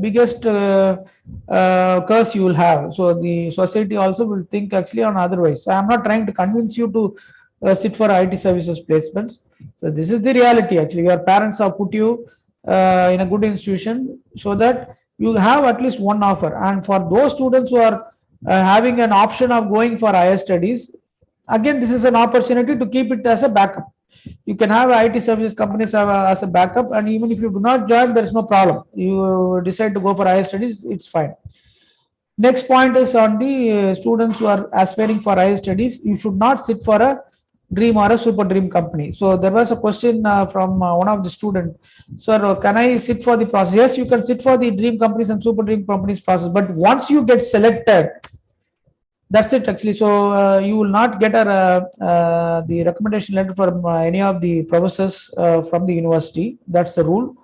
biggest curse you will have. So the society also will think actually on otherwise. So I'm not trying to convince you to sit for IT services placements. So this is the reality actually. Your parents have put you in a good institution so that you have at least one offer. And for those students who are having an option of going for higher studies, again, this is an opportunity to keep it as a backup. You can have IT services companies as a backup, and even if you do not join, there is no problem. You decide to go for higher studies, it's fine. Next point is on the students who are aspiring for higher studies. You should not sit for a dream or a super dream company. So there was a question from one of the students. Sir, can I sit for the process? Yes, you can sit for the dream companies and super dream companies process. But once you get selected, that's it actually. So you will not get the recommendation letter from any of the professors from the university. That's the rule.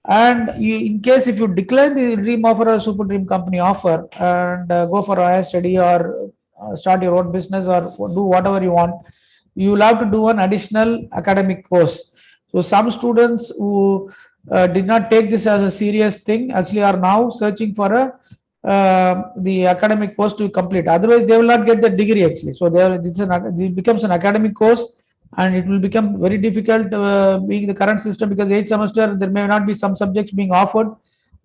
And in case if you decline the dream offer or super dream company offer and go for a higher study or start your own business or do whatever you want, you will have to do an additional academic course. So some students who did not take this as a serious thing actually are now searching for the academic course to complete. Otherwise, they will not get the degree actually. So it becomes an academic course, and it will become very difficult being the current system, because each semester there may not be some subjects being offered,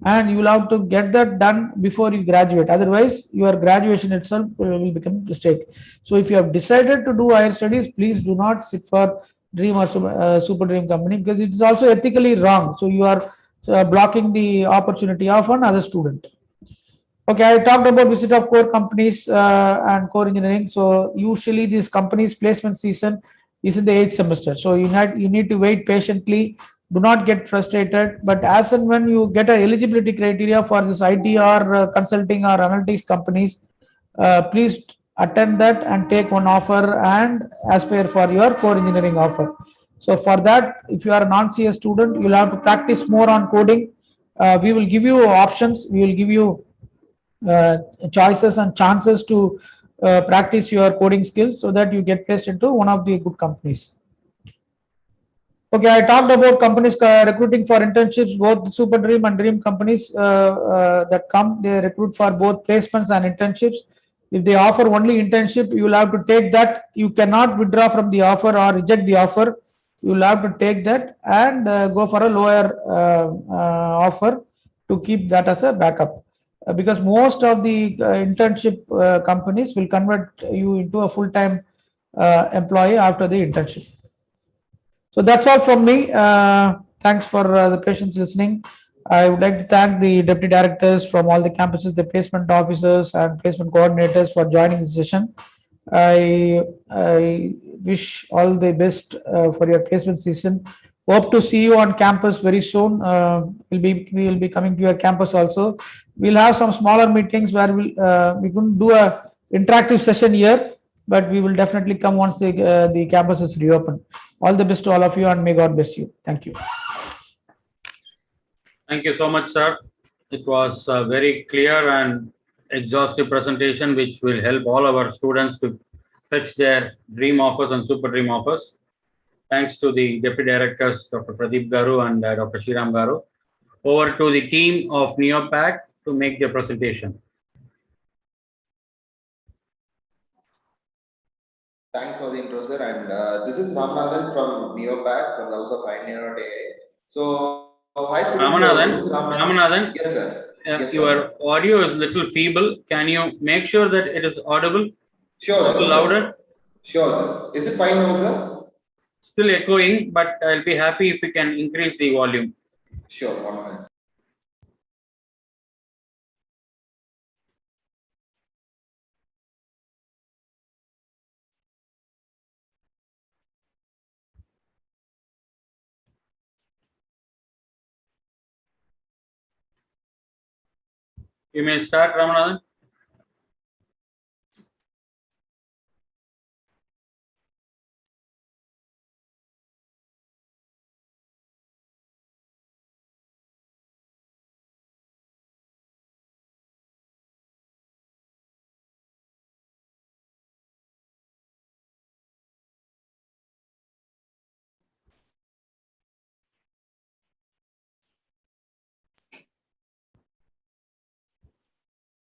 and you will have to get that done before you graduate. Otherwise, your graduation itself will become a mistake. So if you have decided to do higher studies, please do not sit for dream or super dream company, because it is also ethically wrong. So you are blocking the opportunity of another student. Okay, I talked about visit of core companies and core engineering. So usually these companies placement season is in the 8th semester. So you need to wait patiently. Do not get frustrated. But as and when you get an eligibility criteria for this IT or consulting or analytics companies, please attend that and take one offer and aspire for your core engineering offer. So for that, if you are a non-CS student, you'll have to practice more on coding. We will give you options. We will give you choices and chances to practice your coding skills so that you get placed into one of the good companies. Okay, I talked about companies recruiting for internships, both super dream and dream companies that come, they recruit for both placements and internships. If they offer only internship, you will have to take that. You cannot withdraw from the offer or reject the offer. You will have to take that and go for a lower offer to keep that as a backup. Because most of the internship companies will convert you into a full-time employee after the internship. So that's all from me. Thanks for the patience listening. I would like to thank the deputy directors from all the campuses, the placement officers and placement coordinators for joining this session. I wish all the best for your placement season. Hope to see you on campus very soon. We will be coming to your campus also. We'll have some smaller meetings where we couldn't do a interactive session here, but we will definitely come once the campus is reopened. All the best to all of you, and may God bless you. Thank you. Thank you so much, sir. It was a very clear and exhaustive presentation, which will help all our students to fetch their dream offers and super dream offers. Thanks to the Deputy Directors, Dr. Pradeep Garu and Dr. Shriram Garu. Over to the team of Neopat to make their presentation. Thanks for the intro, sir. And this is Ramanathan from Neopat from the House of Pioneer.ai. So, hi, students. Ramanathan, Ramanathan. Yes, sir. Yes, your sir. audio is a little feeble. Can you make sure that it is audible? Sure, sir. Louder? Sure, sir. Is it fine now, sir? Still echoing, but I'll be happy if you can increase the volume. Sure, 1 minute. You may start, Ramanathan.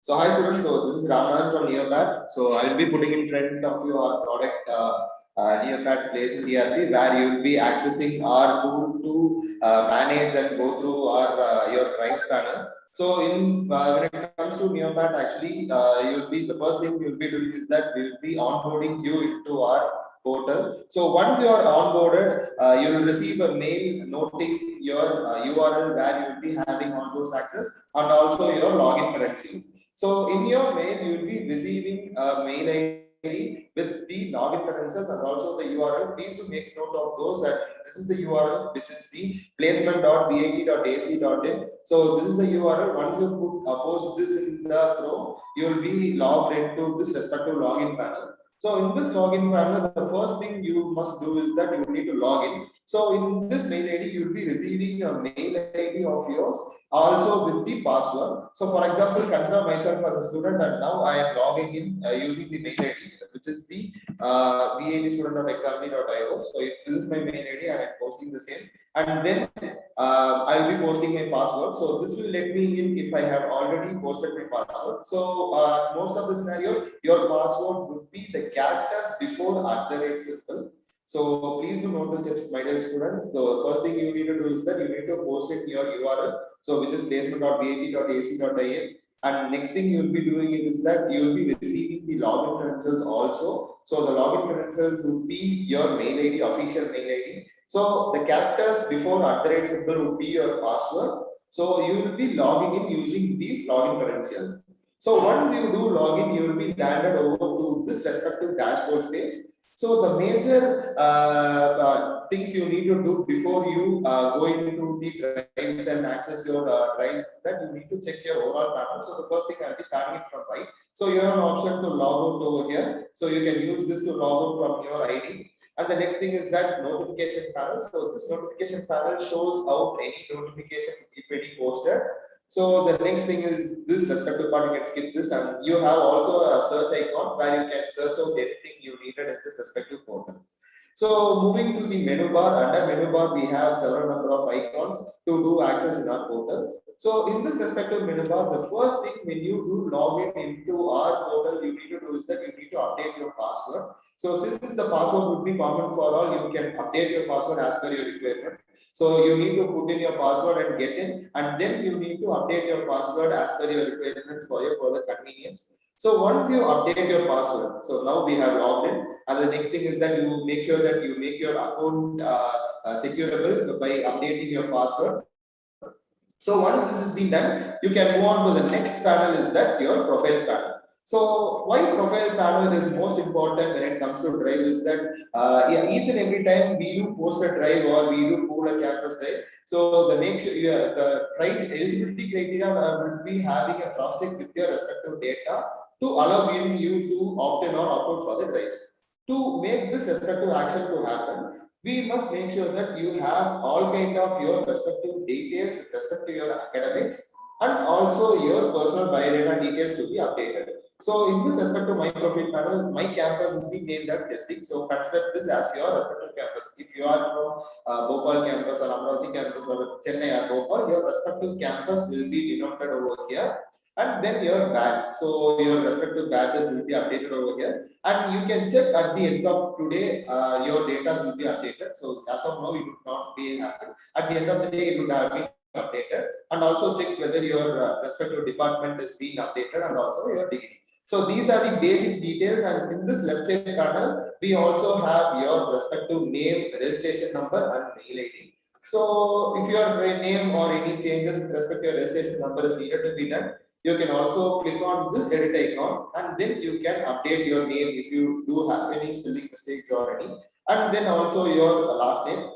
So, hi, students. So, this is Ramanathan from Neopat. So, I will be putting in front of you our product, Neopat's placement ERP, where you will be accessing our tool to manage and go through our your drives panel. So, when it comes to Neopat, actually, you'll be the first thing you'll be doing is that we will be onboarding you into our portal. So once you are onboarded, you will receive a mail noting your URL where you will be having on those access and also your login credentials. So in your mail, you will be receiving a mail ID with the login credentials and also the URL. Please do make note of those, that this is the URL, which is the placement.vat.ac.in. So this is the URL. Once you post this in the Chrome, you will be logged into this respective login panel. So in this login panel, the first thing you must do is that you need to log in. So in this mail ID, you will be receiving a mail ID of yours also with the password. So for example, consider myself as a student, and now I am logging in using the mail ID, which is the vatstudent.examine.io. So if this is my mail ID, and I'm posting the same, and then I will be posting my password. So this will let me in if I have already posted my password. So most of the scenarios, your password would be the characters before @ symbol. So please do note the steps, my dear students. The first thing you need to do is that you need to post it in your URL, so which is placement.vat.ac.in. And next thing you will be doing is that you will be receiving the login credentials also. So the login credentials will be your mail ID, official mail ID. So the characters before @ symbol would be your password. So you will be logging in using these login credentials. So once you do login, you will be landed over to this respective dashboard page. So the major things you need to do before you go into the drives and access your drives is that you need to check your overall panel. So the first thing I'll be starting it from right. So you have an option to log out over here. So you can use this to log out from your ID. And the next thing is that notification panel. So this notification panel shows out any notification if any posted. So the next thing is this respective part, you can skip this, and you have also a search icon where you can search out anything you needed in this respective portal. So moving to the menu bar, under menu bar we have several number of icons to do access in our portal. So in this respective menu bar, the first thing when you do log in into our portal, you need to do is that you need to update your password. So since the password would be common for all, you can update your password as per your requirement. So you need to put in your password and get in, and then you need to update your password as per your requirements for your further convenience. So once you update your password, so now we have logged in, and the next thing is that you make sure that you make your account securable by updating your password. So once this has been done, you can move on to the next panel, is that your profiles panel. So why profile panel is most important when it comes to drive is that yeah, each and every time we do post a drive or we do pull a campus drive. So the make sure the right eligibility criteria will be having a cross check with your respective data to allow you to opt in or opt out for the drives. To make this respective action to happen, we must make sure that you have all kind of your respective details with respect to your academics and also your personal biodata details to be updated. So in this respect to my profile panel, my campus is being named as testing. So consider this as your respective campus. If you are from Bhopal campus or Amravati campus or Chennai or Bhopal, your respective campus will be denoted over here. And then your badge. So your respective badges will be updated over here. And you can check at the end of today, your data will be updated. So as of now, it would not be happening. At the end of the day, it would have been updated. And also check whether your respective department is being updated and also your degree. So these are the basic details, and in this left side panel, we also have your respective name, registration number, and mail ID. So if your name or any changes with respect to your registration number is needed to be done, you can also click on this edit icon, and then you can update your name if you do have any spelling mistakes or any, and then also your last name.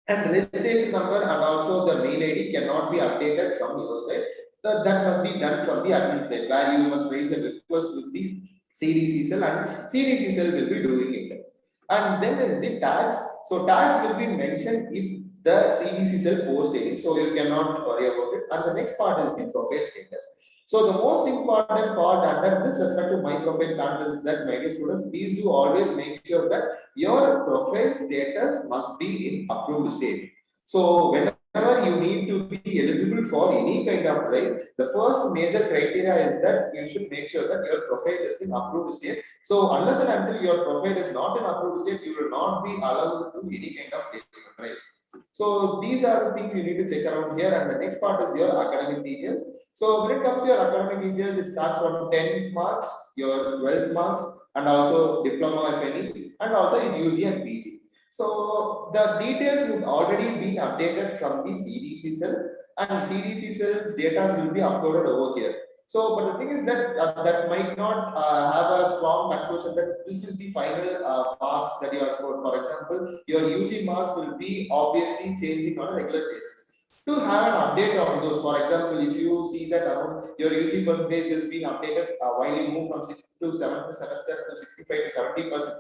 And registration number and also the mail ID cannot be updated from your side. That must be done from the admin side, where you must raise a request with the CDC cell, and CDC cell will be doing it. And then is the tags. So tags will be mentioned if the CDC cell post any, so you cannot worry about it. And the next part is the profile status. So the most important part under this respect to my profile panel is that, my dear students, please do always make sure that your profile status must be in approved state. So whenever you need to be eligible for any kind of drive, the first major criteria is that you should make sure that your profile is in approved state. So unless and until your profile is not in approved state, you will not be allowed to do any kind of placement drives. So these are the things you need to check around here, and the next part is your academic details. So when it comes to your academic details, it starts from 10 marks, your 12 marks, and also diploma if any, and also in UG and PG. So the details would already been updated from the CDC cell, and CDC cell's data will be uploaded over here. So, but the thing is that that might not have a strong conclusion that this is the final marks that you have scored. For example, your UG marks will be obviously changing on a regular basis. To have an update on those, for example, if you see that around your UG percentage is being updated while you move from 6th to 7th semester to 65 to 70%,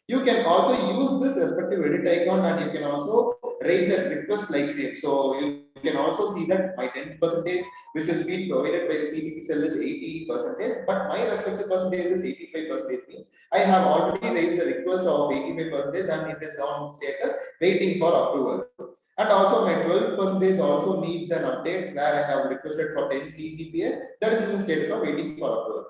you can also use this respective edit icon, and you can also raise a request like same. So you can also see that my 10%, which has been provided by the CDC cell, is 80%, but my respective percentage is 85%, means I have already raised the request of 85% and it is on status waiting for approval. And also my 12% also needs an update, where I have requested for 10 CGPA, that is in the status of waiting for approval.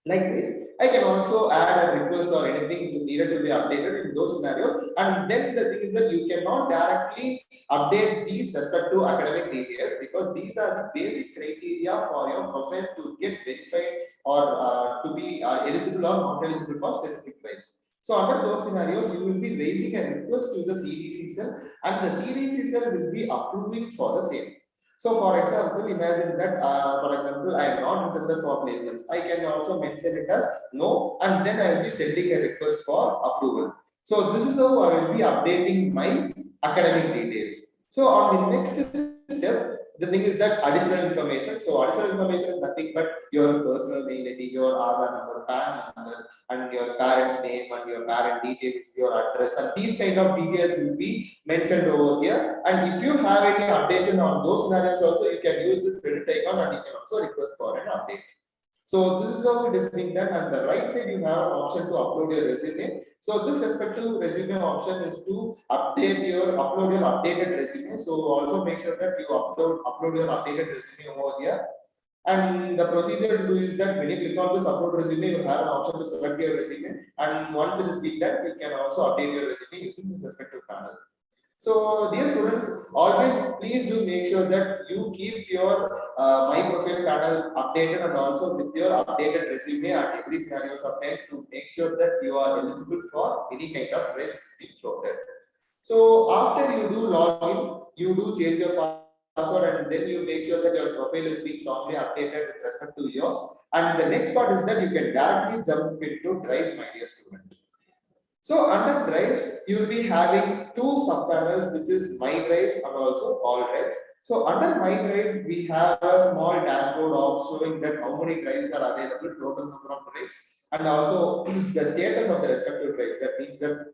Likewise, I can also add a request or anything which is needed to be updated in those scenarios. And then the thing is that you cannot directly update these respective academic details, because these are the basic criteria for your profile to get verified or to be eligible or not eligible for specific drives. So under those scenarios, you will be raising a request to the CDC cell, and the CDC cell will be approving for the same. So for example, imagine that for example, I am not interested for placements. I can also mention it as no, and then I will be sending a request for approval. So this is how I will be updating my academic details. So on the next step, the thing is that additional information. So additional information is nothing but your personal mail ID, your Aadhaar number, PAN number, and your parent's name and your parent details, your address, and these kind of details will be mentioned over here. And if you have any updation on those scenarios also, you can use this credit icon, and you can also request for an update. So this is how it is being done. And the right side, you have an option to upload your resume. So this respective resume option is to upload your updated resume. So also make sure that you upload your updated resume over here. And the procedure to do is that when you click on this upload resume, you have an option to select your resume. And once it is being done, you can also update your resume using this respective panel. So, dear students, always please do make sure that you keep your My Profile panel updated and also with your updated resume at every scenario sometime to make sure that you are eligible for any kind of rate being floated. So, after you do login, you do change your password and then you make sure that your profile is being strongly updated with respect to yours. And the next part is that you can directly jump into Drive, my dear student. So under Drives, you will be having two subpanels, which is My Drive and also All Drives. So under My Drive, we have a small dashboard of showing that how many drives are available, total number of drives, and also the status of the respective drives. That means that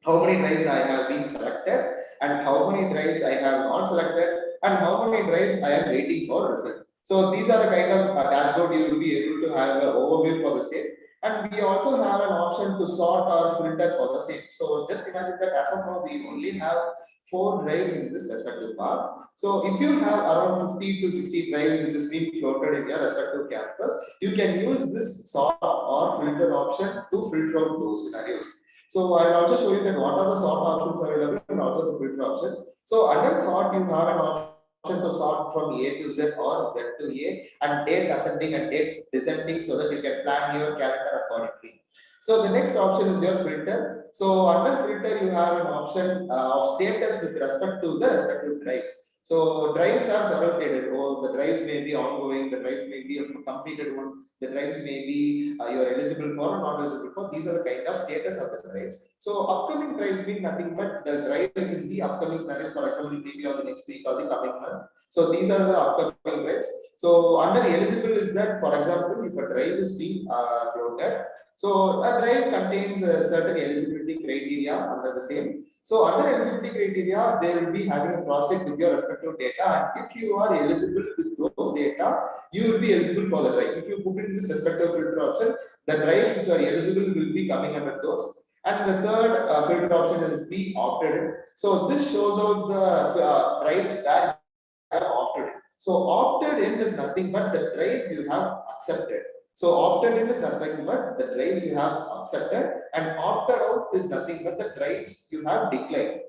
how many drives I have been selected and how many drives I have not selected and how many drives I am waiting for result. So these are the kind of dashboard you will be able to have an overview for the same. And we also have an option to sort or filter for the same. So just imagine that as of now, we only have 4 drives in this respective part. So if you have around 50 to 60 drives which is being floated in your respective campus, you can use this sort or filter option to filter out those scenarios. So I will also show you that what are the sort options available and also the filter options. So under sort, you have an option to sort from A to Z or Z to A and date ascending and date descending so that you can plan your calendar accordingly. So the next option is your filter. So under filter, you have an option of status with respect to the respective drives. So drives have several status. Oh, the drives may be ongoing, the drives may be a completed one, the drives may be you are eligible for or not eligible for. These are the kind of status of the drives. So upcoming drives mean nothing but the drives in the upcoming scenarios, for example, maybe on the next week or the coming month. So these are the upcoming drives. So under eligible is that, for example, if a drive is being floated, so a drive contains a certain eligibility criteria under the same. So under eligibility criteria, they will be having a cross-check with your respective data, and if you are eligible with those data, you will be eligible for the drive. If you put in this respective filter option, the drives which are eligible will be coming under those. And the third filter option is the opted in. So this shows out the drives that have opted in. So opted in is nothing but the drives you have accepted. So opted in is nothing but the drives you have accepted, and opted out is nothing but the drives you have declined.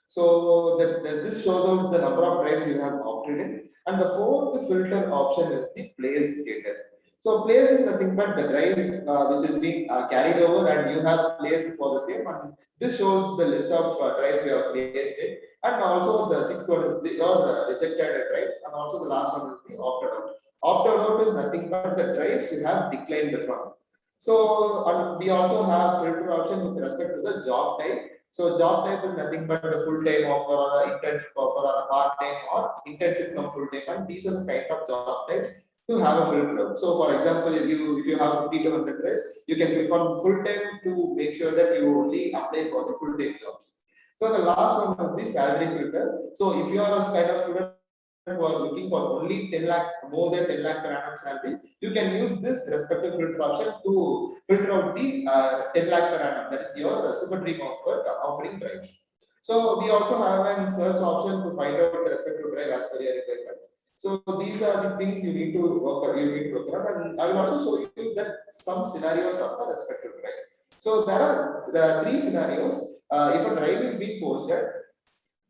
So this shows out the number of drives you have opted in. And the fourth filter option is the placed status. So place is nothing but the drive which is being carried over and you have placed for the same. And this shows the list of drives you have placed in. And also the sixth one is your rejected drives. And also the last one is the opted out. Opted out is nothing but the drives you have declined from. So we also have filter option with respect to the job type. So job type is nothing but the full-time offer or an internship offer or a part-time or internship come full-time, and these are the kind of job types to have a filter. So for example, if you have 50 to 100 days, you can click on full-time to make sure that you only apply for the full-time jobs. So the last one is the salary filter. So if you are a kind of student who are looking for only 10 lakh, more than 10 lakh per annum salary, you can use this respective filter option to filter out the 10 lakh per annum. That is your super dream offer offering drives. So we also have a search option to find out the respective drive as per your requirement. So these are the things you need to work on, and I will also show you that some scenarios of the respective drive. So there are 3 scenarios. If a drive is being posted,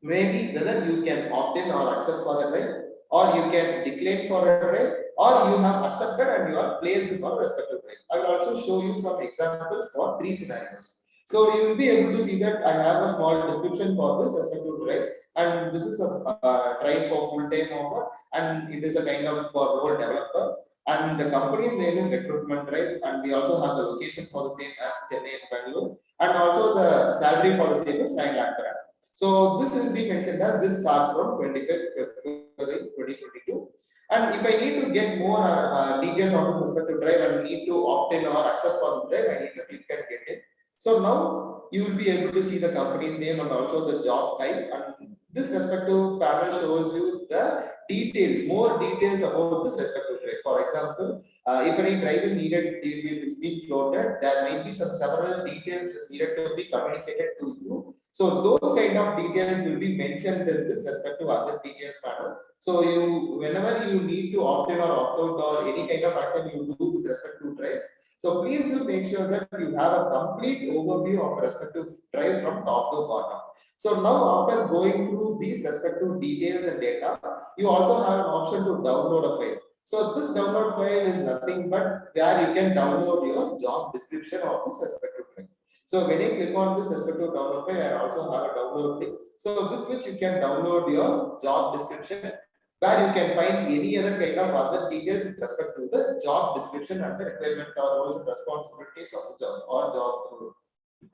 maybe whether you can opt in or accept for the drive, or you can decline for a drive, or you have accepted and you are placed for respective drive. I will also show you some examples for 3 scenarios. So you will be able to see that I have a small description for this respective drive, and this is a drive for full-time offer, and it is a kind of for role developer. And the company's name is Recruitment Drive, and we also have the location for the same as Chennai and Bangalore, and also the salary for the same is 9 lakh per annum. So this is being mentioned as this starts from 25th February 2022. And if I need to get more details on this respective drive and need to opt in or accept for this drive, I need to click and get it. So now you will be able to see the company's name and also the job type, and this respective panel shows you the details, more details about this respective drive. For example, If any drive is needed, if it is being floated, there might be some several details is needed to be communicated to you. So those kind of details will be mentioned in this respective other details panel. So you, whenever you need to opt in or opt out or any kind of action you do with respect to drives, so please do make sure that you have a complete overview of respective drive from top to bottom. So now after going through these respective details and data, you also have an option to download a file. So this download file is nothing but where you can download your job description of this respective file. So when you click on this respective download file, I also have a download link. So with which you can download your job description, where you can find any other kind of other details with respect to the job description and the requirement or roles and responsibilities of the job or job role.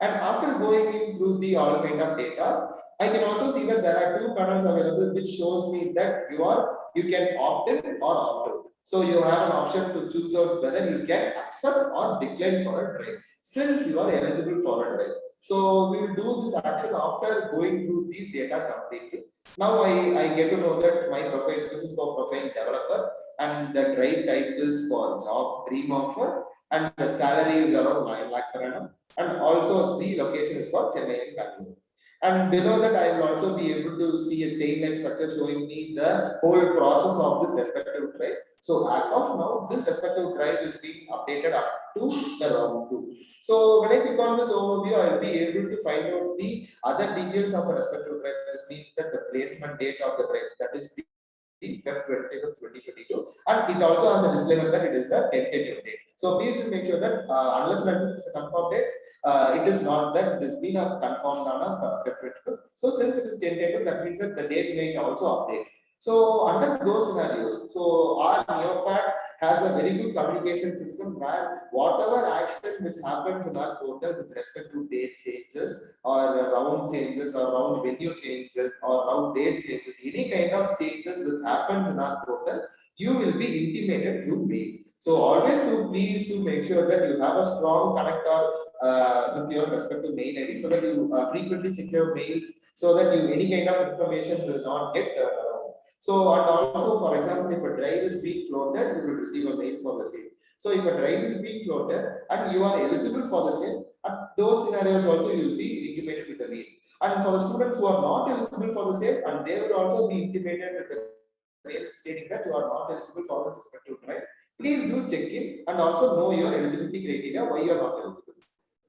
And after going in through the all kind of data, I can also see that there are two panels available which shows me that you can opt in or opt out. So you have an option to choose out whether you can accept or decline for a drive since you are eligible for a drive. So we will do this action after going through these data completely. Now I get to know that my profile, this is for profile developer, and the drive type is for job dream offer, and the salary is around 9 lakh per annum, and also the location is for Chennai and Bangalore. And below that, I will also be able to see a chain like structure showing me the whole process of this respective drive. So as of now, this respective drive is being updated up to the round 2. So when I click on this overview, I will be able to find out the other details of the respective drive. This means that the placement date of the drive, that is the February 2022, and it also has a disclaimer that it is a tentative date. So please do make sure that unless it is a confirmed date, it is not that it has been confirmed on a February 5th. So since it is tentative, that means that the date may also update. So under those scenarios, so our Neopat has a very good communication system where whatever action which happens in our portal with respect to date changes or round changes or round venue changes or round date changes, any kind of changes which happens in our portal, you will be intimated through mail. So always please make sure that you have a strong connector with your respective mail ID so that you frequently check your mails so that any kind of information will not get turned around. So and also, for example, if a drive is being floated, you will receive a mail for the same. So if a drive is being floated and you are eligible for the same, at those scenarios also you will be intimated with the mail. And for the students who are not eligible for the same, and they will also be intimated with the mail stating that you are not eligible for the respective drive. Please do check in and also know your eligibility criteria, why you are not eligible.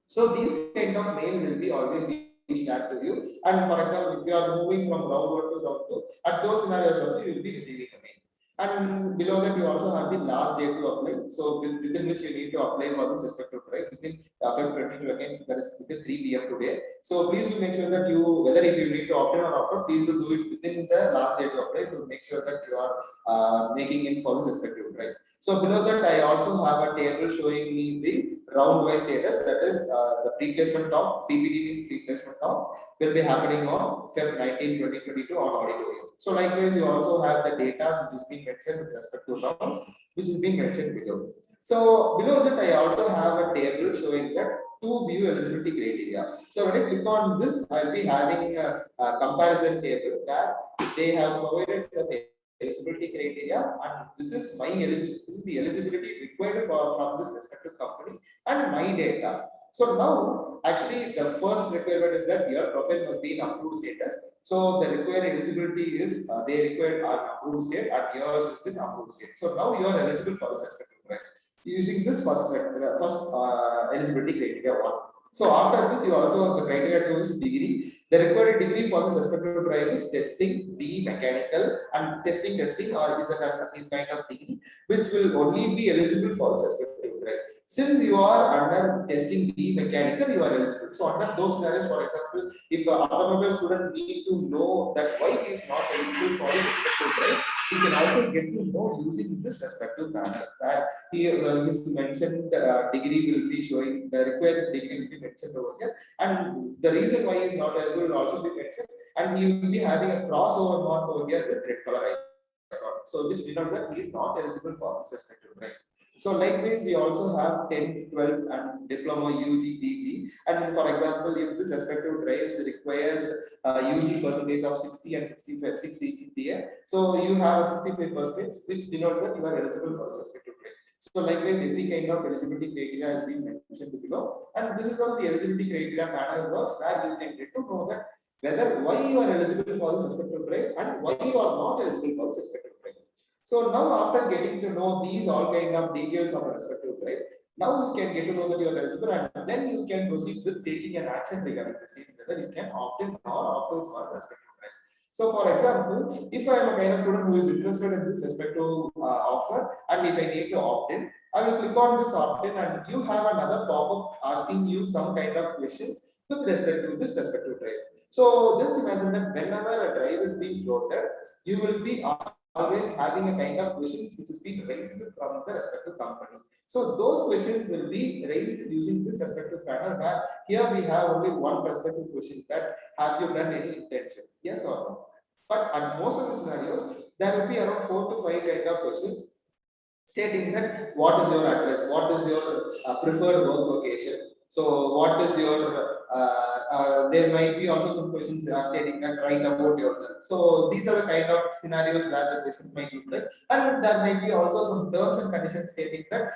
So these kind of mail will be always be shared to you. And for example, if you are moving from round 1 to round 2, at those scenarios also you will be receiving a mail. And below that, you also have the last date to apply. So within which you need to apply for this respective drive within February 22 again, that is within 3 p.m. today. So please do make sure that you, whether if you need to opt in or opt out, please do it within the last date to apply to make sure that you are making in for this respective drive. So below that, I also have a table showing me the round-wise status. That is the pre-placement talk. PPT means pre-placement talk will be happening on Feb 19, 2022 on auditorium. So likewise, you also have the data which is being mentioned with respect to rounds, which is being mentioned below. So below that, I also have a table showing that to view eligibility criteria. So when I click on this, I'll be having a comparison table where they have provided some eligibility criteria, and this is the eligibility required from this respective company and my data. So now, actually, the first requirement is that your profile must be in approved status. So the required eligibility is they require an approved state, and yours is in approved state. So now you are eligible for this respective right using this first eligibility criteria one. So after this, you also the criteria 2 is degree. The required degree for this respective drive is testing, B mechanical, and testing or is a kind of degree which will only be eligible for this respective drive. Since you are under testing B mechanical, you are eligible. So under those scenarios, for example, if an automobile student need to know that why he is not eligible for this respective drive, he can also get to know using this respective manner where he is mentioned degree will be showing, the required degree will be mentioned over here, and the reason why he is not eligible will also be mentioned, and he will be having a crossover mark over here with red color icon, so which denotes that he is not eligible for this respective right. So likewise, we also have 10th, 12th, and diploma UG, PG. And for example, if this respective drives requires UG percentage of 60 and 65, 6 CGPA, so you have a 65%, which denotes that you are eligible for this respective drive. So likewise, every kind of eligibility criteria has been mentioned below, and this is how the eligibility criteria panel works, where you can get to know that whether why you are eligible for the respective drive and why you are not eligible for the respective drive. So now after getting to know these all kind of details of a respective drive, now you can get to know that you are eligible, and then you can proceed with taking an action regarding the same, whether you can opt in or opt out for a respective drive. So for example, if I am a kind of student who is interested in this respective offer, and if I need to opt in, I will click on this opt in, and you have another pop-up asking you some kind of questions with respect to this respective drive. So just imagine that whenever a drive is being floated, you will be always having a kind of questions which is being raised from the respective company. So those questions will be raised using this respective panel, where here we have only one respective question, that have you done any internship? Yes or no? But at most of the scenarios, there will be around 4 to 5 kind of questions stating that what is your address, what is your preferred work location. So what is your there might be also some questions stating that write about yourself. So these are the kind of scenarios where the questions might look like, and there might be also some terms and conditions stating that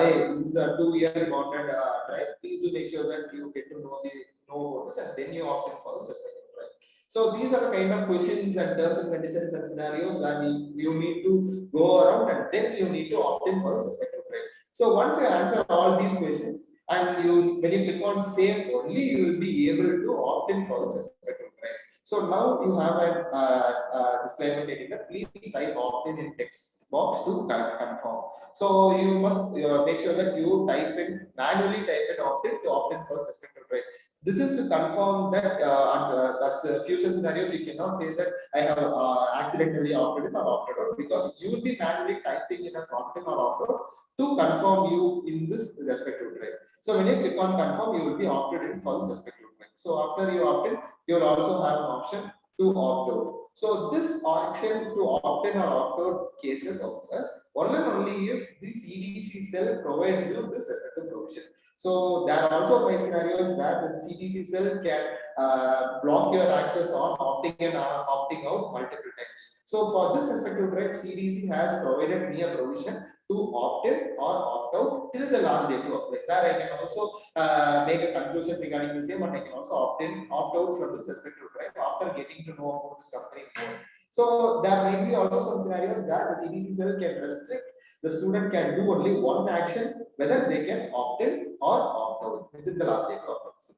hey, this is a 2-year bonded drive. Please do make sure that you get to know about this, and then you opt in for the respective drive. So these are the kind of questions and terms and conditions and scenarios where you need to go around, and then you need to opt in for the respective drive. So once you answer all these questions, and when you click on save, only you will be able to opt in for the respective drive. So now you have a disclaimer stating that please type opt in text box to confirm. So you must make sure that you manually type in opt in for the respective drive. This is to confirm that that's the future scenarios. You cannot say that I have accidentally opted in or opted out, because you will be manually typing in as opt in or opt out to confirm you in this respective drive. So when you click on confirm, you will be opted in for this respective drive. So after you opt in, you will also have an option to opt out. So this option to opt in or opt out cases occurs only if the CDC cell provides you this respective provision. So there are also many scenarios where the CDC cell can block your access on opting in or opting out multiple times. So for this respective drive, CDC has provided me a provision to opt in or opt out till the last day to apply. Where I can also make a conclusion regarding the same, and I can also opt in, opt out from this respective drive after getting to know about this company more. So there may be also some scenarios where the CDC cell can restrict. The student can do only one action, whether they can opt in or opt out within the last day of the.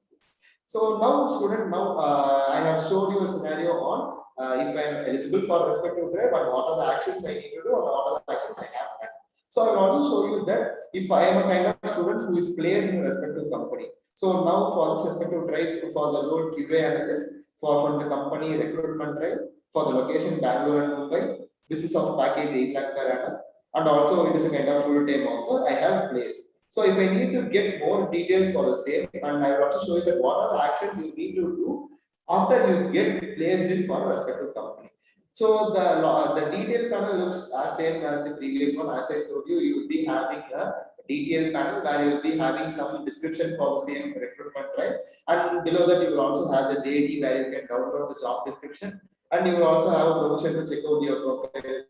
So now, student, I have showed you a scenario on if I am eligible for respective drive and what are the actions I need to do and what are the actions I have done. So I will also show you that if I am a kind of student who is placed in a respective company. So now for this respective drive, for the role QA analyst, from the company recruitment drive, for the location Bangalore and Mumbai, which is of package 8 lakh per annum, and also it is a kind of full-time offer I have placed. So if I need to get more details for the same, and I will also show you that what are the actions you need to do after you get placed in for a respective company. So the detailed panel looks as same as the previous one. As I showed you, you will be having a detailed panel where you will be having some description for the same recruitment, right? And below that you will also have the JD where you can download the job description, and you will also have a provision to check out your profile,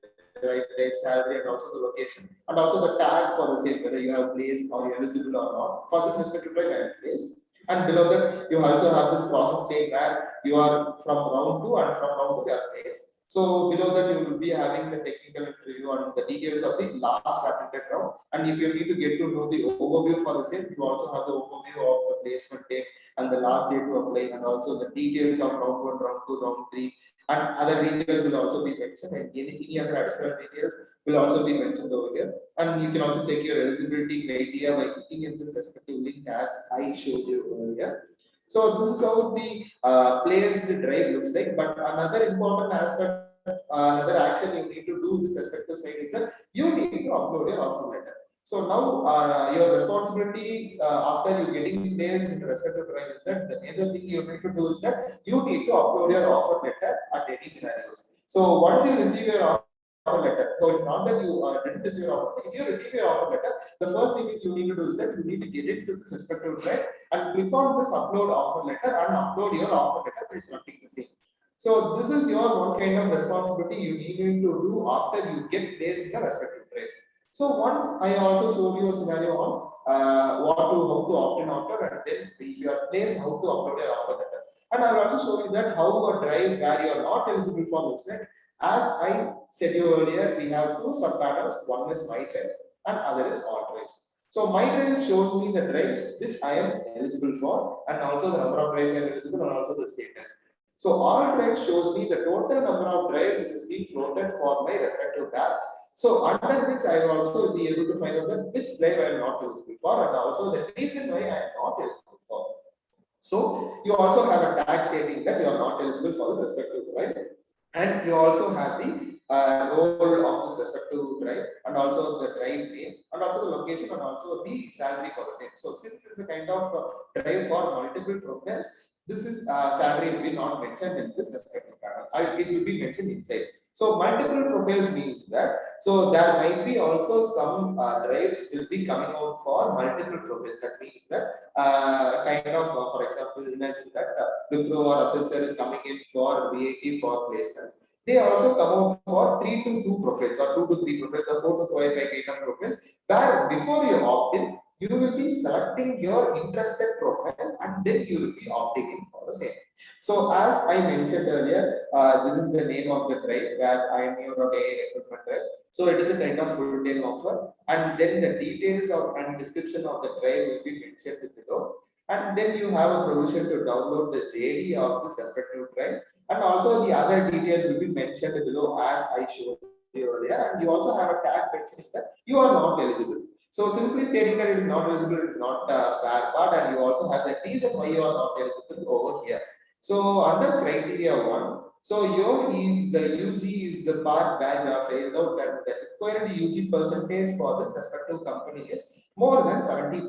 right, salary, and also the location, and also the tag for the same, whether you have placed or you are eligible or not. For this respective right, I have placed. And below that, you also have this process chain where you are from round 2, and from round 2 you are placed. So below that, you will be having the technical interview on the details of the last attempted round. And if you need to get to know the overview for the same, you also have the overview of the placement date and the last day to apply, and also the details of round 1, round 2, round 3. And other details will also be mentioned, and any other additional details will also be mentioned over here. And you can also check your eligibility criteria by clicking in this respective link as I showed you earlier. So this is how the placed drive looks like. But another important aspect, another action you need to do in this respective side is that you need to upload your offer letter. So now your responsibility after you getting placed in the respective drive is that the major thing you need to do is that you need to upload your offer letter at any scenarios. So once you receive your offer letter, so it's not that you didn't receive your offer. If you receive your offer letter, the first thing that you need to do is that you need to get it to this respective drive and click on this upload offer letter and upload your offer letter by selecting the same. So this is your one kind of responsibility you need to do after you get placed in a respective drive. So once I also showed you a scenario on how to opt in offer, and then if you are placed, how to upload your offer letter. And I will also show you that how a drive where you are not eligible for looks like. As I said you earlier, we have two subpanels. One is my drives and other is all drives. So my drive shows me the drives which I am eligible for, and also the number of drives I am eligible, and also the status. So all drives shows me the total number of drives which is being floated for my respective batch. So under which I will also be able to find out that which drive I am not eligible for, and also the reason why I am not eligible for. So you also have a tag stating that you are not eligible for the respective drive, and you also have the role of this respective drive, and also the drive name, and also the location, and also the salary for the same. So since it's a kind of drive for multiple profiles, this is salary is not mentioned in this respective panel. It will be mentioned inside. So multiple profiles means that, so there might be also some drives will be coming out for multiple profiles. That means that kind of, for example, imagine that Wipro or Accenture is coming in for VAT for placements. They also come out for 3 to 2 profiles, or 2 to 3 profiles, or 4 to 5 kind of profiles, where before you opt in, you will be selecting your interested profile, and then you will be opting in for the same. So as I mentioned earlier, this is the name of the drive where I am your recruitment drive. So it is a kind of full time offer, and then the details of and description of the drive will be mentioned below. And then you have a provision to download the JD of this respective drive, and also the other details will be mentioned below as I showed you earlier. And you also have a tag mentioning that you are not eligible. So simply stating that it is not eligible is not a fair part, and you also have the reason why you are not eligible over here. So under criteria 1, so your the UG is the part where you have failed out, and the required UG percentage for this respective company is more than 70%.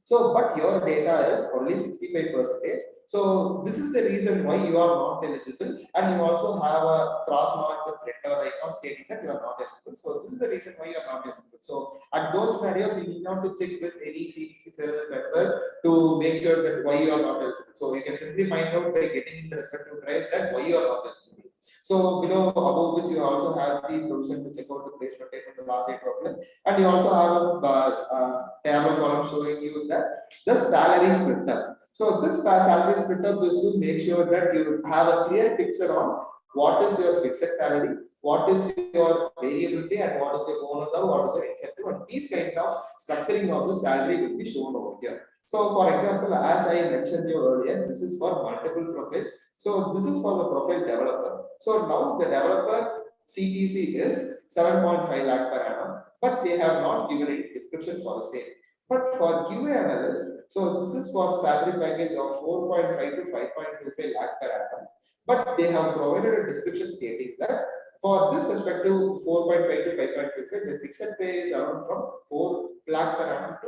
So, but your data is only 65%. So, this is the reason why you are not eligible, and you also have a cross mark with letter icon stating that you are not eligible. So, this is the reason why you are not eligible. So, at those scenarios, you need not to check with any CTC member to make sure that why you are not eligible. So, you can simply find out by getting in the respective drive that why you are not eligible. So below above which you also have the provision to check out the placement date in the last date problem, and you also have a table column showing you that the salary split up. So this salary split up is to make sure that you have a clear picture on what is your fixed salary, what is your variability, and what is your bonus, or what is your incentive, and these kind of structuring of the salary will be shown over here. So for example, as I mentioned you earlier, this is for multiple profiles. So this is for the profile developer. So now the developer CTC is 7.5 lakh per annum, but they have not given a description for the same. But for QA analyst, so this is for salary package of 4.5 to 5.25 lakh per annum, but they have provided a description stating that for this respective 4.5 to 5.25, the fixed pay is around from 4 lakh per annum to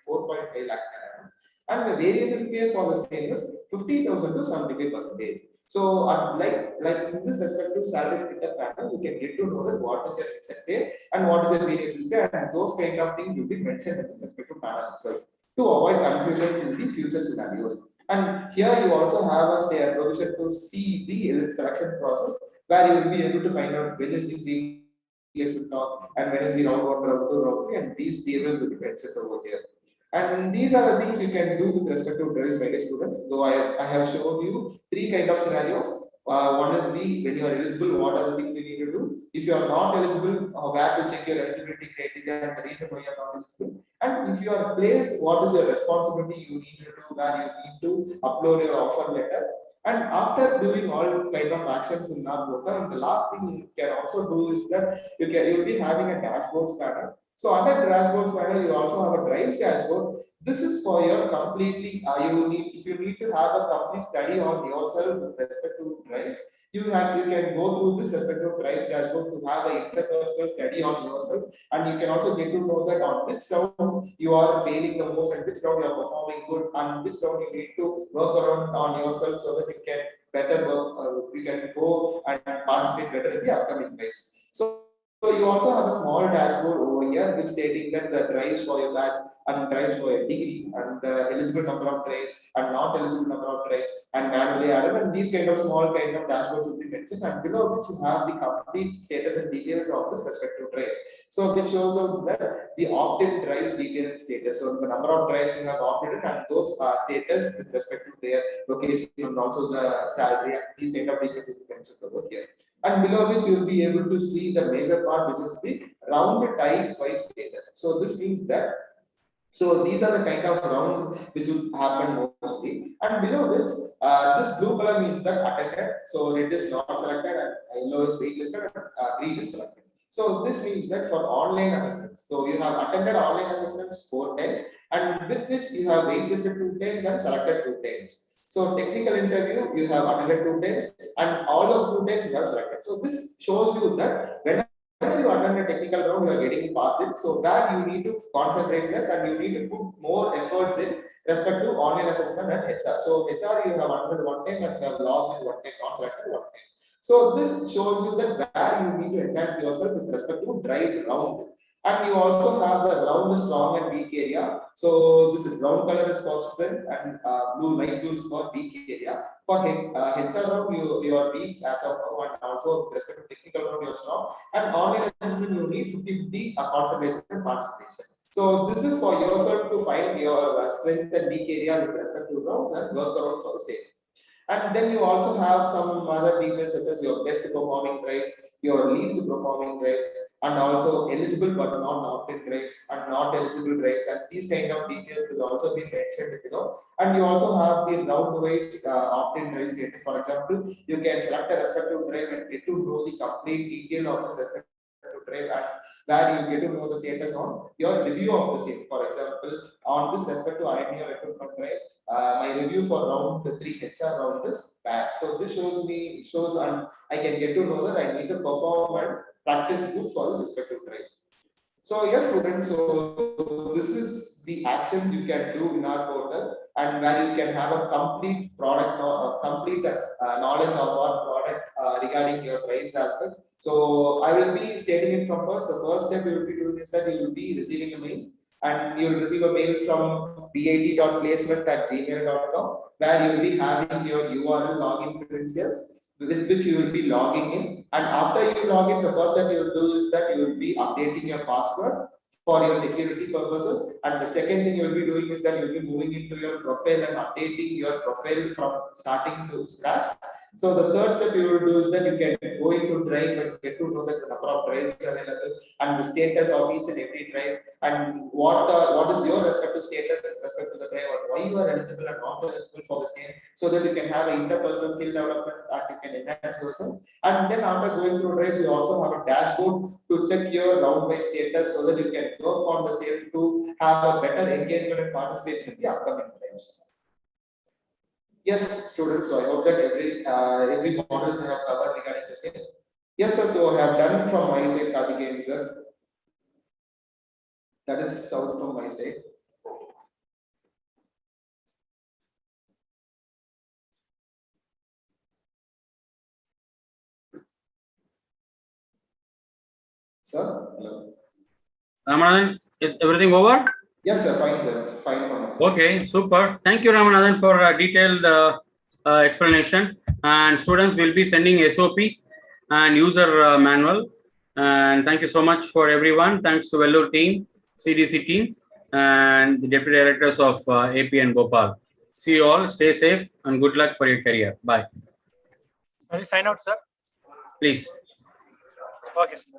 4.5 lakh per annum. And the variable pay for the same is 50,000 to 75%. So, like in this respective salary split up panel, you can get to know that what is your fixed pay and what is your variable pay, and those kind of things will be mentioned in the respective panel itself to avoid confusions in the future scenarios. And here you also have a provision to see the selection process, where you will be able to find out when is the replacement talk and when is the round 1, round 2, round 3, and these tables will be mentioned over here. And these are the things you can do with respect to drive by students. Though I have shown you 3 kind of scenarios. One is the when you are eligible, what are the things you need to do? If you are not eligible, where to check your eligibility criteria and the reason why you are not eligible. And if you are placed, what is your responsibility you need to do, where you need to upload your offer letter. And after doing all kind of actions in our portal, the last thing you can also do is that you'll be having a dashboard panel. So under dashboard panel, you also have a drives dashboard. This is for your completely, if you need to have a complete study on yourself with respect to drives, you can go through this respective drives dashboard to have an interpersonal study on yourself, and you can also get to know that on which round you are failing the most and which round you are performing good, and which round you need to work around on yourself so that you can better work, you can go and participate better in the upcoming drives. So you also have a small dashboard over here which stating that the drives for your batch and drives for a degree, and the eligible number of drives and not eligible number of drives, and manually added, and these kind of small kind of dashboards will be mentioned, and below which you have the complete status and details of this respective drives. So which shows us that the opt-in drives detail and status. So the number of drives you have opted in and those status with respect to their location and also the salary, and these kind of details will be mentioned over here. And below which you will be able to see the major part, which is the round type wise status. So this means that, so these are the kind of rounds which will happen mostly. And below which this blue color means that attended. So it is not selected, and yellow is waitlisted, and green is selected. So this means that for online assessments, so you have attended online assessments 4 times, and with which you have waitlisted 2 times and selected 2 times. So technical interview you have attended 2 times, and all of 2 times you have selected. So this shows you that whenever you attend a technical round, you are getting past it. So where you need to concentrate less and you need to put more efforts in respect to online assessment and HR. So HR you have attended 1 time and you have lost in 1 time, not selected 1 time. So this shows you that where you need to enhance yourself with respect to drive round. And you also have the round strong and weak area. So this brown color is for strength, and blue light blue is for weak area. For HR round, you are weak as of now, and also with respect to technical round, you are strong. And online assessment, you need 50-50 concentration and participation. So this is for yourself to find your strength and weak area with respect to rounds and work around for the same. And then you also have some other details such as your best performing drives, your least performing drives, and also eligible but not opt-in drives and not eligible drives, and these kind of details will also be mentioned below. And you also have the round-wise opt-in drive status. For example, you can select a respective drive and get to know the complete detail of the respective drive, and where you get to know the status on your review of the same. For example, on this respective INEO recruitment drive, my review for round 3 HR round is bad. So this shows and I can get to know that I need to perform and practice good for the respective drive. So yes, students, so this is the actions you can do in our portal, and where you can have a complete product, complete knowledge of our product regarding your drives aspects. So I will be stating it from first. The first step you will be doing is that you will be receiving a mail, and you will receive a mail from bat.placement@gmail.com, where you will be having your URL login credentials with which you will be logging in. And after you log in, the first step you will do is that you will be updating your password for your security purposes. And the second thing you will be doing is that you will be moving into your profile and updating your profile from starting to scratch. So the third step you will do is that you can go into drive and get to know that the number of drives available and the status of each and every drive, and what is your respective status with respect to the drive, or why you are eligible and not eligible for the same, so that you can have an interpersonal skill development that you can enhance yourself. And then after going through drives, you also have a dashboard to check your round-wise status, so that you can work on the same to have a better engagement and participation in the upcoming drives. Yes, students. So I hope that every models I have covered regarding the same. Yes, sir. So I have done from my side, Karthikeyan sir. That is south from my side. Sir, hello. Ramanathan, is everything over? Yes, sir. Fine, sir. Fine for me. Okay, super. Thank you, Ramanathan, for a detailed explanation. And students will be sending SOP and user manual. And thank you so much for everyone. Thanks to Vellore team, CDC team, and the deputy directors of AP and Bhopal. See you all. Stay safe and good luck for your career. Bye. Can you sign out, sir? Please. Okay, sir.